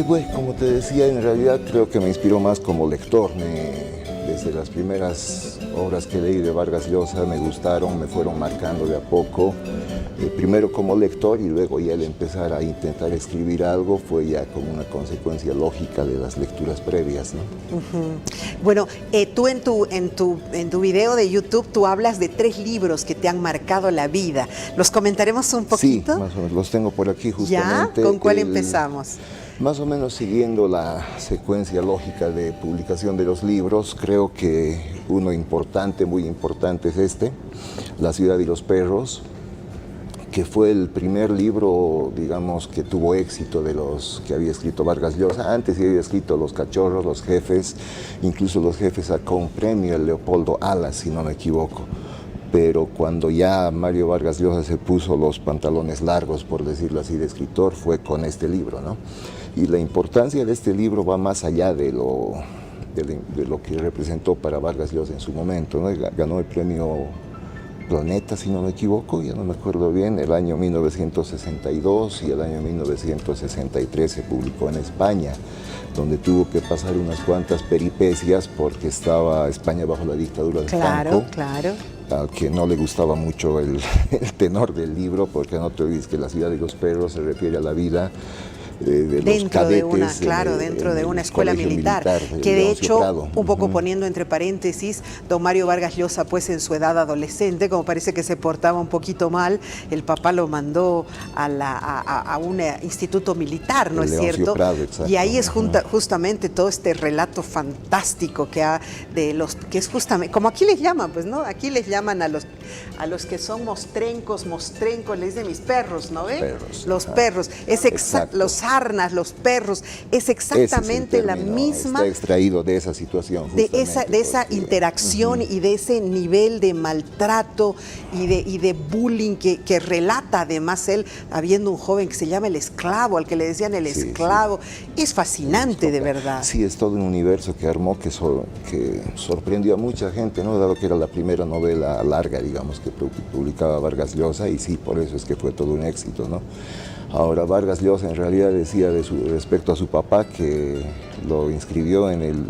Bueno, como te decía, en realidad creo que me inspiró más como lector. Desde las primeras obras que leí de Vargas Llosa me gustaron, me fueron marcando de a poco. Primero como lector y luego ya el empezar a intentar escribir algo fue ya como una consecuencia lógica de las lecturas previas, ¿no? Bueno, tú en tu video de YouTube tú hablas de 3 libros que te han marcado la vida. ¿Los comentaremos un poquito? Sí, más o menos, los tengo por aquí justamente. ¿Ya? ¿Con cuál empezamos? Más o menos siguiendo la secuencia lógica de publicación de los libros, creo que uno importante, muy importante es este, La ciudad y los perros, que fue el primer libro, digamos, que tuvo éxito de los que había escrito Vargas Llosa. Antes había escrito Los cachorros, Los jefes, incluso Los jefes sacó un premio, el Leopoldo Alas, si no me equivoco. Pero cuando ya Mario Vargas Llosa se puso los pantalones largos, por decirlo así, de escritor, fue con este libro, ¿no? Y la importancia de este libro va más allá de lo que representó para Vargas Llosa en su momento, ¿no? Ganó el premio Planeta, si no me equivoco, ya no me acuerdo bien, el año 1962 y el año 1963 se publicó en España, donde tuvo que pasar unas cuantas peripecias porque estaba España bajo la dictadura de Franco. Claro. al que no le gustaba mucho el tenor del libro, porque no te olvides que La ciudad de los perros se refiere a la vida de los cadetes, dentro de una escuela militar, que de hecho, un poco poniendo entre paréntesis, don Mario Vargas Llosa, pues en su edad adolescente, como parece que se portaba un poquito mal, el papá lo mandó a un instituto militar, ¿no es cierto? Prado, y ahí es justamente todo este relato fantástico que es justamente, como aquí les llaman, pues, ¿no? Aquí les llaman a los que son mostrencos, les dicen mis perros, ¿no ve? Perros. Los perros, exacto. Los sarnas, los perros, es exactamente la misma. Está extraído de esa situación. De esa interacción y de ese nivel de maltrato y de bullying que relata además él, habiendo un joven que se llama el esclavo, al que le decían el esclavo. Es fascinante, de verdad. Sí, es todo un universo que armó que sorprendió a mucha gente, ¿no? Dado que era la primera novela larga, digamos, que publicaba Vargas Llosa, y sí, por eso es que fue todo un éxito, ¿no? Ahora, Vargas Llosa en realidad decía respecto a su papá que lo inscribió en el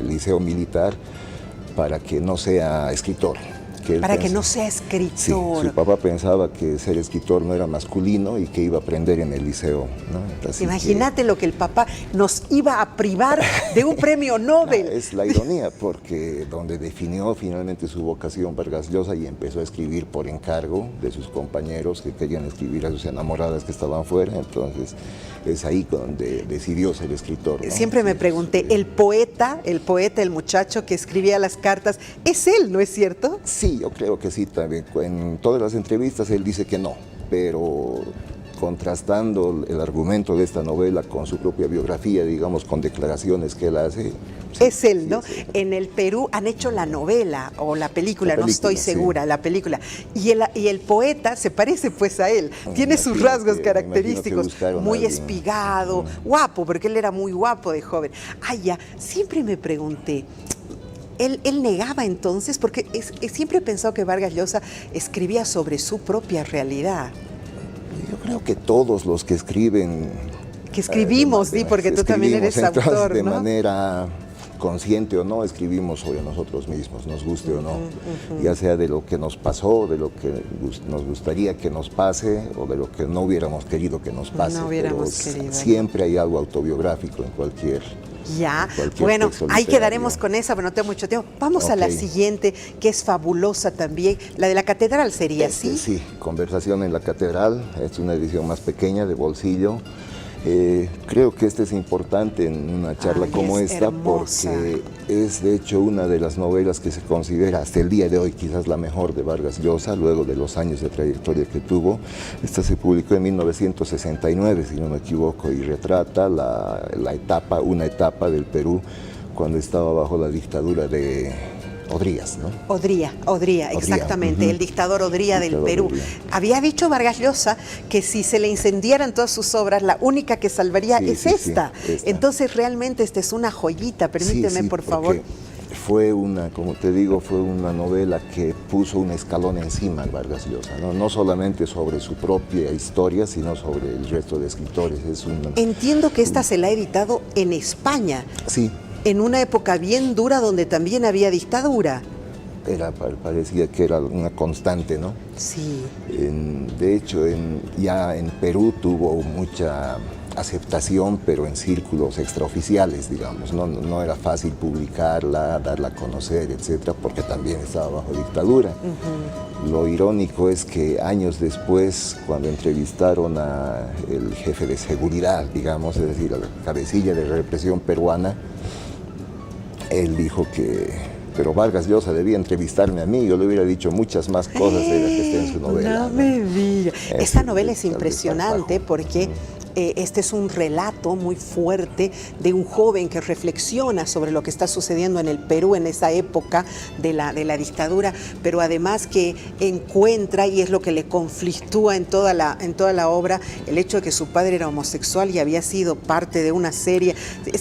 liceo militar para que no sea escritor. Que no sea escritor. Sí, su papá pensaba que ser escritor no era masculino y que iba a aprender en el liceo, ¿no? Imagínate lo que el papá nos iba a privar de un premio Nobel. Es la ironía, porque donde definió finalmente su vocación Vargas Llosa y empezó a escribir por encargo de sus compañeros que querían escribir a sus enamoradas que estaban fuera, entonces es ahí donde decidió ser escritor, ¿no? Siempre me pregunté, el poeta, el muchacho que escribía las cartas, ¿es él, no es cierto? Sí, yo creo que sí también. En todas las entrevistas él dice que no, pero contrastando el argumento de esta novela con su propia biografía, digamos, con declaraciones que él hace. Sí, es él, ¿no? Sí. En el Perú han hecho la novela o la película, no estoy segura, la película. Y el poeta se parece pues a él, tiene sus rasgos característicos, muy espigado, guapo, porque él era muy guapo de joven. Siempre me pregunté, Él negaba entonces, porque siempre he pensado que Vargas Llosa escribía sobre su propia realidad. Yo creo que todos los que escriben... Que escribimos, porque tú también eres autor, ¿no? De manera consciente o no, escribimos sobre nosotros mismos, nos guste o no. Ya sea de lo que nos pasó, de lo que nos gustaría que nos pase o de lo que no hubiéramos querido que nos pase. Siempre hay algo autobiográfico en cualquier... Bueno, ahí quedaremos con esa, pero no tengo mucho tiempo. Vamos a la siguiente, que es fabulosa también. La de la catedral sería, ¿sí? Sí, Conversación en la catedral, es una edición más pequeña, de bolsillo. Creo que es importante en una charla como esta, hermosa, porque es de hecho una de las novelas que se considera hasta el día de hoy quizás la mejor de Vargas Llosa, luego de los años de trayectoria que tuvo. Esta se publicó en 1969, si no me equivoco, y retrata una etapa del Perú cuando estaba bajo la dictadura de Odrías, ¿no? Odría, exactamente, el dictador Odría del Perú. Había dicho Vargas Llosa que si se le incendiaran todas sus obras, la única que salvaría es esta. Entonces realmente esta es una joyita, permíteme por favor. Fue como te digo, fue una novela que puso un escalón encima al Vargas Llosa, ¿no? No solamente sobre su propia historia, sino sobre el resto de escritores. Entiendo que esta se la ha editado en España. Sí. En una época bien dura donde también había dictadura. Parecía que era una constante, ¿no? Sí. De hecho, ya en Perú tuvo mucha aceptación, pero en círculos extraoficiales, digamos. No era fácil publicarla, darla a conocer, etcétera, porque también estaba bajo dictadura. Lo irónico es que años después, cuando entrevistaron al jefe de seguridad, digamos, es decir, a la cabecilla de represión peruana, él dijo pero Vargas Llosa debía entrevistarme a mí, yo le hubiera dicho muchas más cosas de las que está en su novela. No me digas. Esta novela es impresionante porque este es un relato muy fuerte de un joven que reflexiona sobre lo que está sucediendo en el Perú en esa época de la dictadura, pero además que encuentra, y es lo que le conflictúa en toda la obra, el hecho de que su padre era homosexual y había sido parte de una serie.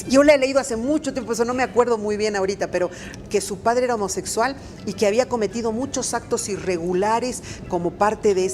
Yo la he leído hace mucho tiempo, eso no me acuerdo muy bien ahorita, pero que su padre era homosexual y que había cometido muchos actos irregulares como parte de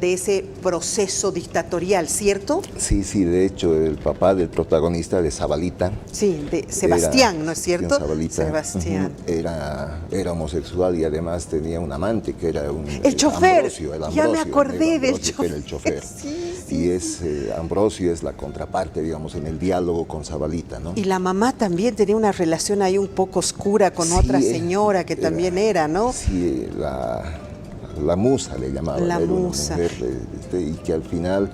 ese proceso dictatorial, ¿cierto? Sí, sí, de hecho, el papá del protagonista, de Zabalita. Sí, de Sebastián, ¿no es cierto? Zabalita, Sebastián. Era homosexual y además tenía un amante que era el chofer. Ambrosio, ya me acordé del chofer. Que era el chofer. Sí, y Ambrosio es la contraparte, digamos, en el diálogo con Zabalita, ¿no? Y la mamá también tenía una relación ahí un poco oscura con otra señora que también era, ¿no? Sí, la musa le llamaban. La era musa. Una mujer, y que al final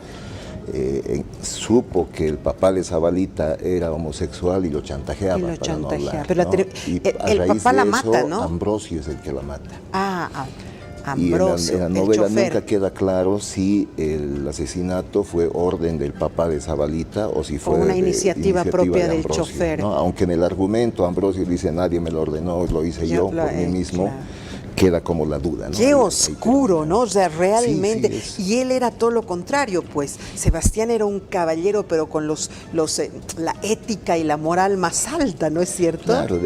supo que el papá de Zabalita era homosexual y lo chantajeaba. Para no hablar, pero ¿no? el papá la mata, ¿no? Ambrosio es el que la mata. Ambrosio, y en la novela el chofer. nunca queda claro si el asesinato fue orden del papá de Zabalita o si fue una iniciativa propia de del Ambrosio, chofer. ¿no? Aunque en el argumento Ambrosio dice nadie me lo ordenó, lo hice yo por mí mismo. Claro. Queda como la duda, ¿no? Qué oscuro, ¿no? O sea, realmente. Sí, y él era todo lo contrario, pues. Sebastián era un caballero, pero con la ética y la moral más alta, ¿no es cierto? Claro,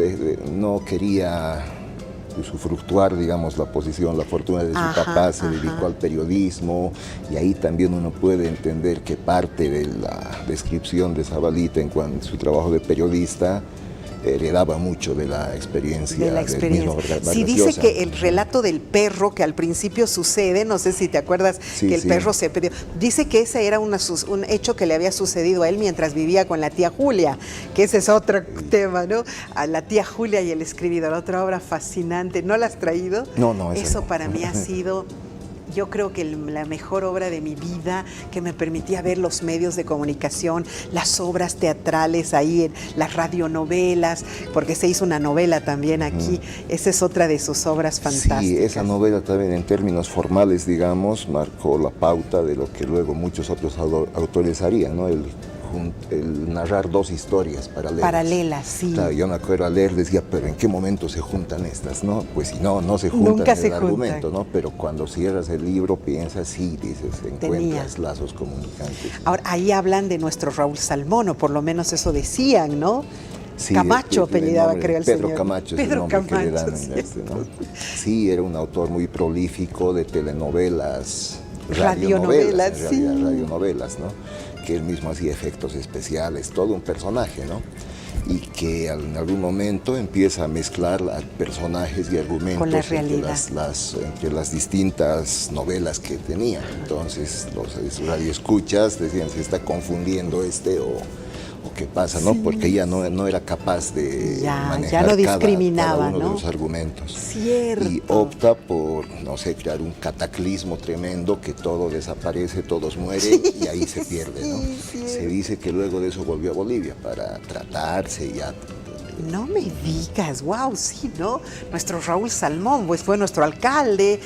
no quería usufructuar, digamos, la posición, la fortuna de su papá, se dedicó al periodismo, y ahí también uno puede entender que parte de la descripción de Zabalita en cuanto a su trabajo de periodista heredaba mucho de la experiencia. Del mismo Vargas Sí, dice Llosa. que el relato del perro que al principio sucede, no sé si te acuerdas que el perro se perdió, dice que ese era un hecho que le había sucedido a él mientras vivía con la tía Julia, que ese es otro tema, ¿no? A la tía Julia y el escribidor, otra obra fascinante. ¿No la has traído? No, eso no. Para mí ha sido... Yo creo que la mejor obra de mi vida, que me permitía ver los medios de comunicación, las obras teatrales ahí, las radionovelas, porque se hizo una novela también aquí. Esa es otra de sus obras fantásticas. Sí, esa novela también en términos formales, digamos, marcó la pauta de lo que luego muchos otros autores harían, ¿no? El narrar dos historias paralelas. Paralelas, sí. Claro, yo me acuerdo al leer, decía, pero ¿en qué momento se juntan estas, no? Pues si no se juntan Nunca en se el juntan. argumento, ¿no? Pero cuando cierras el libro, piensas, sí, dices, encuentras lazos comunicantes. Ahora, ahí hablan de nuestro Raúl Salmón, o por lo menos eso decían, ¿no? Sí, Camacho apellidaba, creo, el Pedro señor. Camacho es el nombre que le dan en ¿no? Sí, era un autor muy prolífico de telenovelas, radionovelas, en realidad, radionovelas, ¿no? Que él mismo hacía efectos especiales, todo un personaje, ¿no? Y que en algún momento empieza a mezclar personajes y argumentos con la realidad. Entre las distintas novelas que tenía. Entonces los radioescuchas decían, se está confundiendo o qué pasa, ¿no? Porque ella no era capaz de manejar no discriminaba, cada uno ¿no? de los argumentos. Cierto. Y opta por, no sé, crear un cataclismo tremendo, que todo desaparece, todos mueren y ahí se pierde, ¿no? Se dice que luego de eso volvió a Bolivia para tratarse y ya. No me digas, wow, sí, ¿no? Nuestro Raúl Salmón, pues fue nuestro alcalde,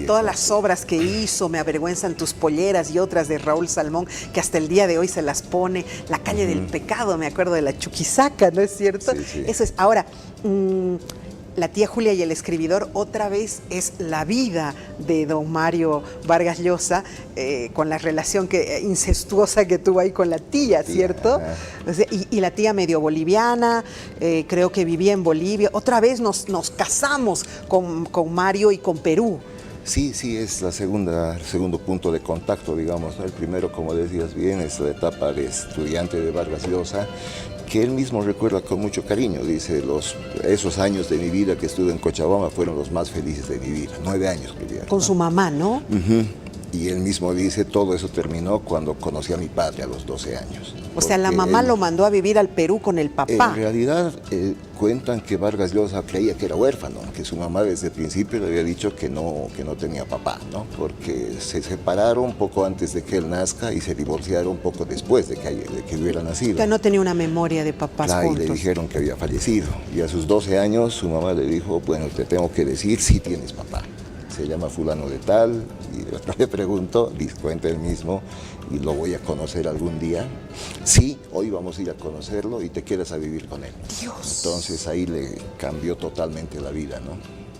todas las obras que hizo, Me avergüenzan tus polleras y otras de Raúl Salmón, que hasta el día de hoy se las pone, La calle del pecado, me acuerdo de la Chuquisaca, ¿no es cierto? Sí. Eso es, ahora, La tía Julia y el escribidor otra vez es la vida de don Mario Vargas Llosa, con la relación incestuosa que tuvo ahí con la tía, ¿cierto? O sea, y la tía medio boliviana, creo que vivía en Bolivia. Otra vez nos casamos con Mario y con Perú. Sí, es el segundo punto de contacto, digamos, ¿no? El primero, como decías bien, es la etapa de estudiante de Vargas Llosa, que él mismo recuerda con mucho cariño. Dice, esos años de mi vida que estuve en Cochabamba fueron los más felices de mi vida. 9 años que vivía. Con su mamá, ¿no? Y él mismo dice, todo eso terminó cuando conocí a mi padre a los 12 años. O sea, la mamá lo mandó a vivir al Perú con el papá. En realidad, cuentan que Vargas Llosa creía que era huérfano, que su mamá desde el principio le había dicho que no tenía papá, ¿no? Porque se separaron poco antes de que él nazca y se divorciaron poco después de que hubiera nacido. O sea, no tenía una memoria de papás juntos. Y le dijeron que había fallecido. Y a sus 12 años su mamá le dijo, bueno, te tengo que decir si tienes papá. Se llama fulano de tal, y otra le pregunto, cuenta él mismo, y lo voy a conocer algún día. Sí, hoy vamos a ir a conocerlo y te quedas a vivir con él. Dios. Entonces ahí le cambió totalmente la vida, ¿no?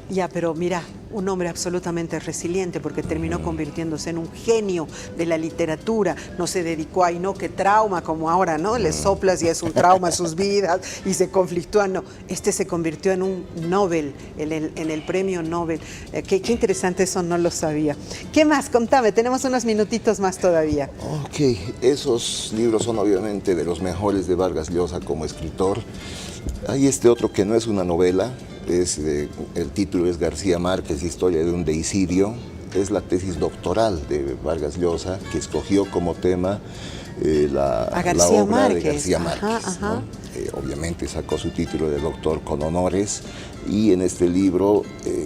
Ya, pero mira, un hombre absolutamente resiliente porque terminó convirtiéndose en un genio de la literatura. No se dedicó a, no, qué trauma, como ahora, ¿no? Le soplas y es un trauma sus vidas y se conflictúan. No, este se convirtió en un Nobel, en el premio Nobel. Qué interesante, eso no lo sabía. ¿Qué más? Contame, tenemos unos minutitos más todavía. Ok, esos libros son obviamente de los mejores de Vargas Llosa como escritor. Hay este otro que no es una novela. El título es García Márquez, Historia de un deicidio. Es la tesis doctoral de Vargas Llosa, que escogió como tema la obra de García Márquez. ¿No? Obviamente sacó su título de doctor con honores y en este libro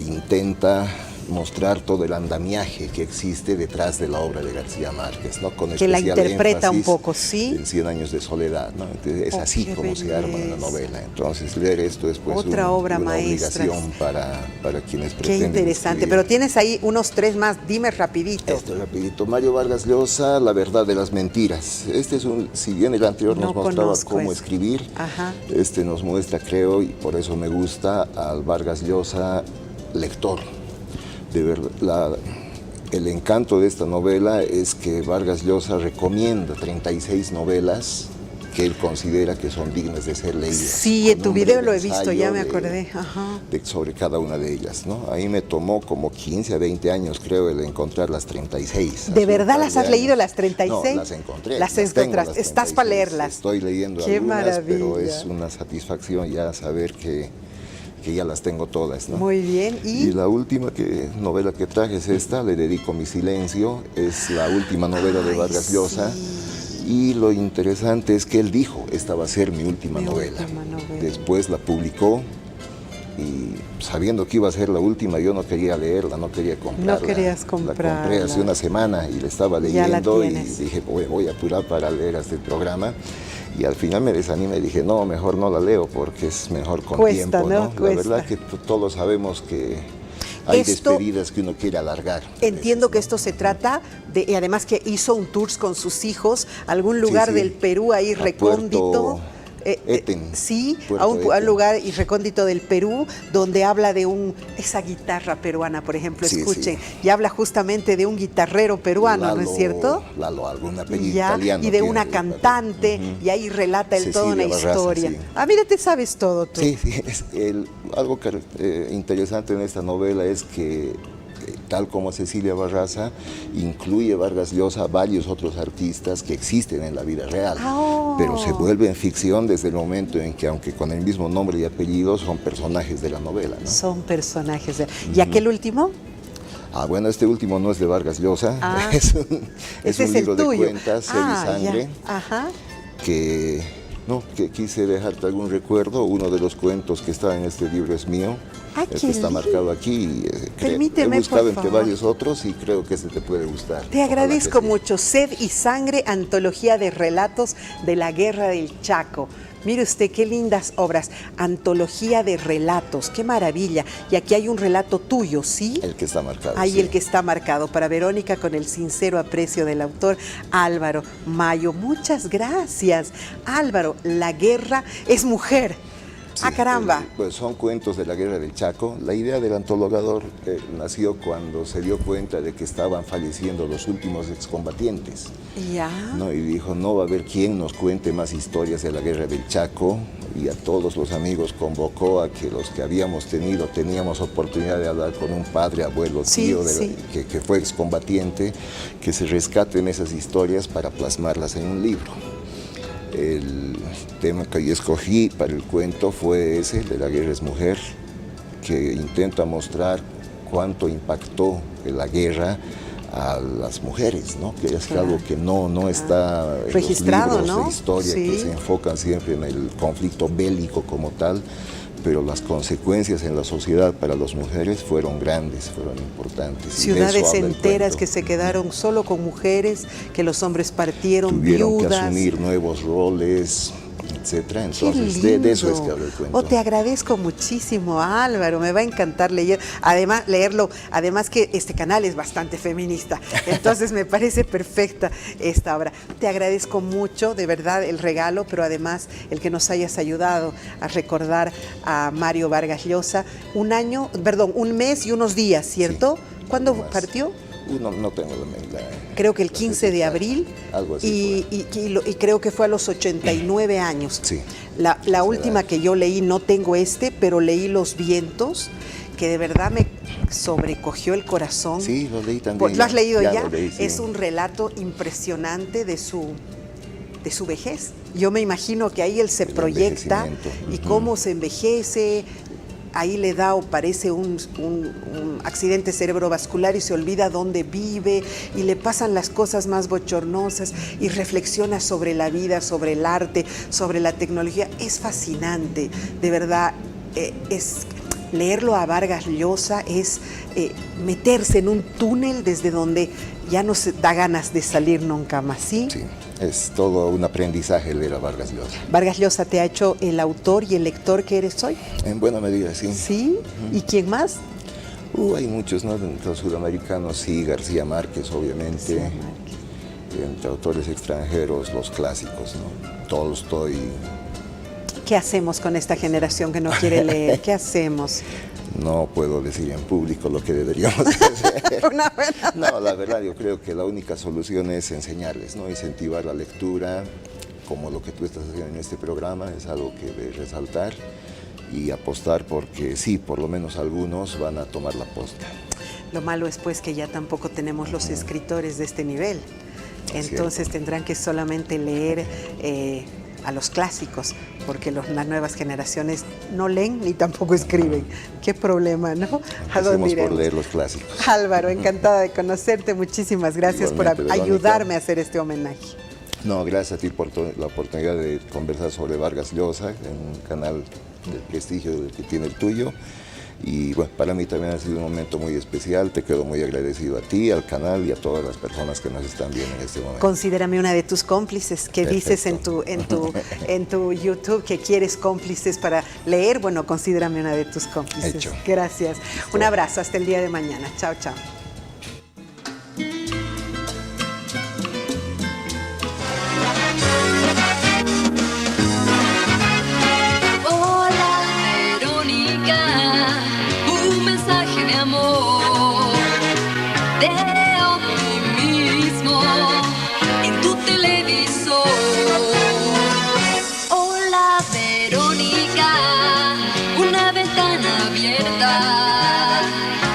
intenta mostrar todo el andamiaje que existe detrás de la obra de García Márquez, ¿no? Con que la interpreta un poco, ¿sí? En 100 años de soledad, ¿no? Entonces, es así como se arma una novela. Entonces, leer esto es pues otra obra una maestra. Obligación para quienes pretenden. Qué interesante, escribir. Pero tienes ahí unos 3 más, dime rapidito. Esto rapidito. Mario Vargas Llosa, La verdad de las mentiras. Este es si bien el anterior nos mostraba cómo escribir, este nos muestra, creo, y por eso me gusta, al Vargas Llosa lector. De verdad, el encanto de esta novela es que Vargas Llosa recomienda 36 novelas que él considera que son dignas de ser leídas. Sí, en tu video lo he visto, ya me acordé. Sobre cada una de ellas, ¿no? Ahí me tomó como 15 a 20 años, creo, el encontrar las 36. ¿De verdad las has leído las 36? No, las encontré. Las encontraste. Estás para leerlas. Estoy leyendo Qué algunas, maravilla. pero es una satisfacción ya saber que ya las tengo todas, ¿no? Muy bien. Y la última novela que traje es esta, Le dedico mi silencio, es la última novela de Vargas Llosa. Y lo interesante es que él dijo, esta va a ser mi última novela. Después la publicó y sabiendo que iba a ser la última, yo no quería leerla, no quería comprarla. No querías comprarla. La compré hace una semana y la estaba leyendo y dije, voy a apurar para leer hasta el programa. Y al final me desanimé y dije, no, mejor no la leo porque es mejor con tiempo, ¿no? La verdad que todos sabemos que hay despedidas que uno quiere alargar. Entiendo que esto se trata de, y además que hizo un tour con sus hijos, algún lugar del Perú ahí recóndito. Sí, a un lugar y recóndito del Perú, donde habla de esa guitarra peruana, por ejemplo, escuchen, y habla justamente de un guitarrero peruano, ¿no es cierto? Lalo, algún apellido italiano. Y de una cantante, y ahí relata toda una historia. Mira, te sabes todo tú. Sí, algo interesante en esta novela es que tal como Cecilia Barraza, incluye Vargas Llosa varios otros artistas que existen en la vida real, pero se vuelven ficción desde el momento en que, aunque con el mismo nombre y apellido, son personajes de la novela, ¿no? Son personajes. ¿Y aquel último? Bueno, este último no es de Vargas Llosa, es un libro de cuentas, Sed y Sangre, que quise dejarte algún recuerdo. Uno de los cuentos que está en este libro es mío. Este está marcado aquí. Permíteme, he buscado por entre favor. varios otros y creo que este te puede gustar. Te agradezco mucho. Sed y Sangre, antología de relatos de la Guerra del Chaco. Mire usted, qué lindas obras. Antología de relatos, qué maravilla. Y aquí hay un relato tuyo, ¿sí? El que está marcado. Ahí el que está marcado. Para Verónica, con el sincero aprecio del autor Álvaro Mayo. Muchas gracias. Álvaro, la guerra es mujer. Sí, caramba. Pues son cuentos de la Guerra del Chaco. La idea del antologador nació cuando se dio cuenta de que estaban falleciendo los últimos excombatientes. ¿No? Y dijo, no va a haber quien nos cuente más historias de la Guerra del Chaco. Y a todos los amigos convocó a que los que teníamos oportunidad de hablar con un padre, abuelo, tío, que fue excombatiente, que se rescaten esas historias para plasmarlas en un libro. El tema que yo escogí para el cuento fue ese, de La guerra es mujer, que intenta mostrar cuánto impactó la guerra a las mujeres, ¿no? Que es algo que no está registrado, en los libros ¿no? de historia, que se enfocan siempre en el conflicto bélico como tal, pero las consecuencias en la sociedad para las mujeres fueron grandes, fueron importantes. Ciudades enteras que se quedaron solo con mujeres, que los hombres partieron, tuvieron viudas. que asumir nuevos roles, etcétera. Entonces, de eso es que hablo el cuento. Oh, te agradezco muchísimo, Álvaro. Me va a encantar leerlo. Además que este canal es bastante feminista. Entonces me parece perfecta esta obra. Te agradezco mucho, de verdad, el regalo, pero además el que nos hayas ayudado a recordar a Mario Vargas Llosa. Un mes y unos días, ¿cierto? Sí, ¿Cuándo partió? No tengo creo que el 15 de abril. Algo así. Y creo que fue a los 89 años. Sí. La última que yo leí, no tengo pero leí Los vientos, que de verdad me sobrecogió el corazón. Sí, lo leí también. ¿Lo has leído ya? Lo leí, sí. Es un relato impresionante de su vejez. Yo me imagino que ahí él se proyecta y cómo se envejece. Ahí le da o parece un accidente cerebrovascular y se olvida dónde vive y le pasan las cosas más bochornosas y reflexiona sobre la vida, sobre el arte, sobre la tecnología. Es fascinante, de verdad. Leerlo a Vargas Llosa es meterse en un túnel desde donde ya no se da ganas de salir nunca más, ¿sí? Sí, es todo un aprendizaje leer a Vargas Llosa. ¿Vargas Llosa te ha hecho el autor y el lector que eres hoy? En buena medida, sí. ¿Sí? ¿Y quién más? Hay muchos, ¿no? Entre los sudamericanos, sí, García Márquez, obviamente. Entre autores extranjeros, los clásicos, ¿no? Tolstoy. ¿Qué hacemos con esta generación que no quiere leer? ¿Qué hacemos? No puedo decir en público lo que deberíamos hacer. No, la verdad, yo creo que la única solución es enseñarles, ¿no? Incentivar la lectura, como lo que tú estás haciendo en este programa, es algo que debes resaltar y apostar porque sí, por lo menos algunos van a tomar la posta. Lo malo es pues que ya tampoco tenemos los escritores de este nivel. Entonces tendrán que solamente leer a los clásicos, porque las nuevas generaciones no leen ni tampoco escriben. Qué problema, ¿no? ¿A dónde iremos? Por leer los clásicos. Álvaro, encantada de conocerte. Muchísimas gracias por ayudarme a hacer este homenaje. No, gracias a ti por la oportunidad de conversar sobre Vargas Llosa en un canal del prestigio que tiene el tuyo. Y bueno, para mí también ha sido un momento muy especial. Te quedo muy agradecido a ti, al canal y a todas las personas que nos están viendo en este momento. Considérame una de tus cómplices, que dices en tu YouTube que quieres cómplices para leer. Bueno, considérame una de tus cómplices. Hecho. Gracias. Listo. Un abrazo, hasta el día de mañana. Chao, chao.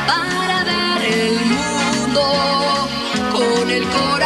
Para ver el mundo con el corazón.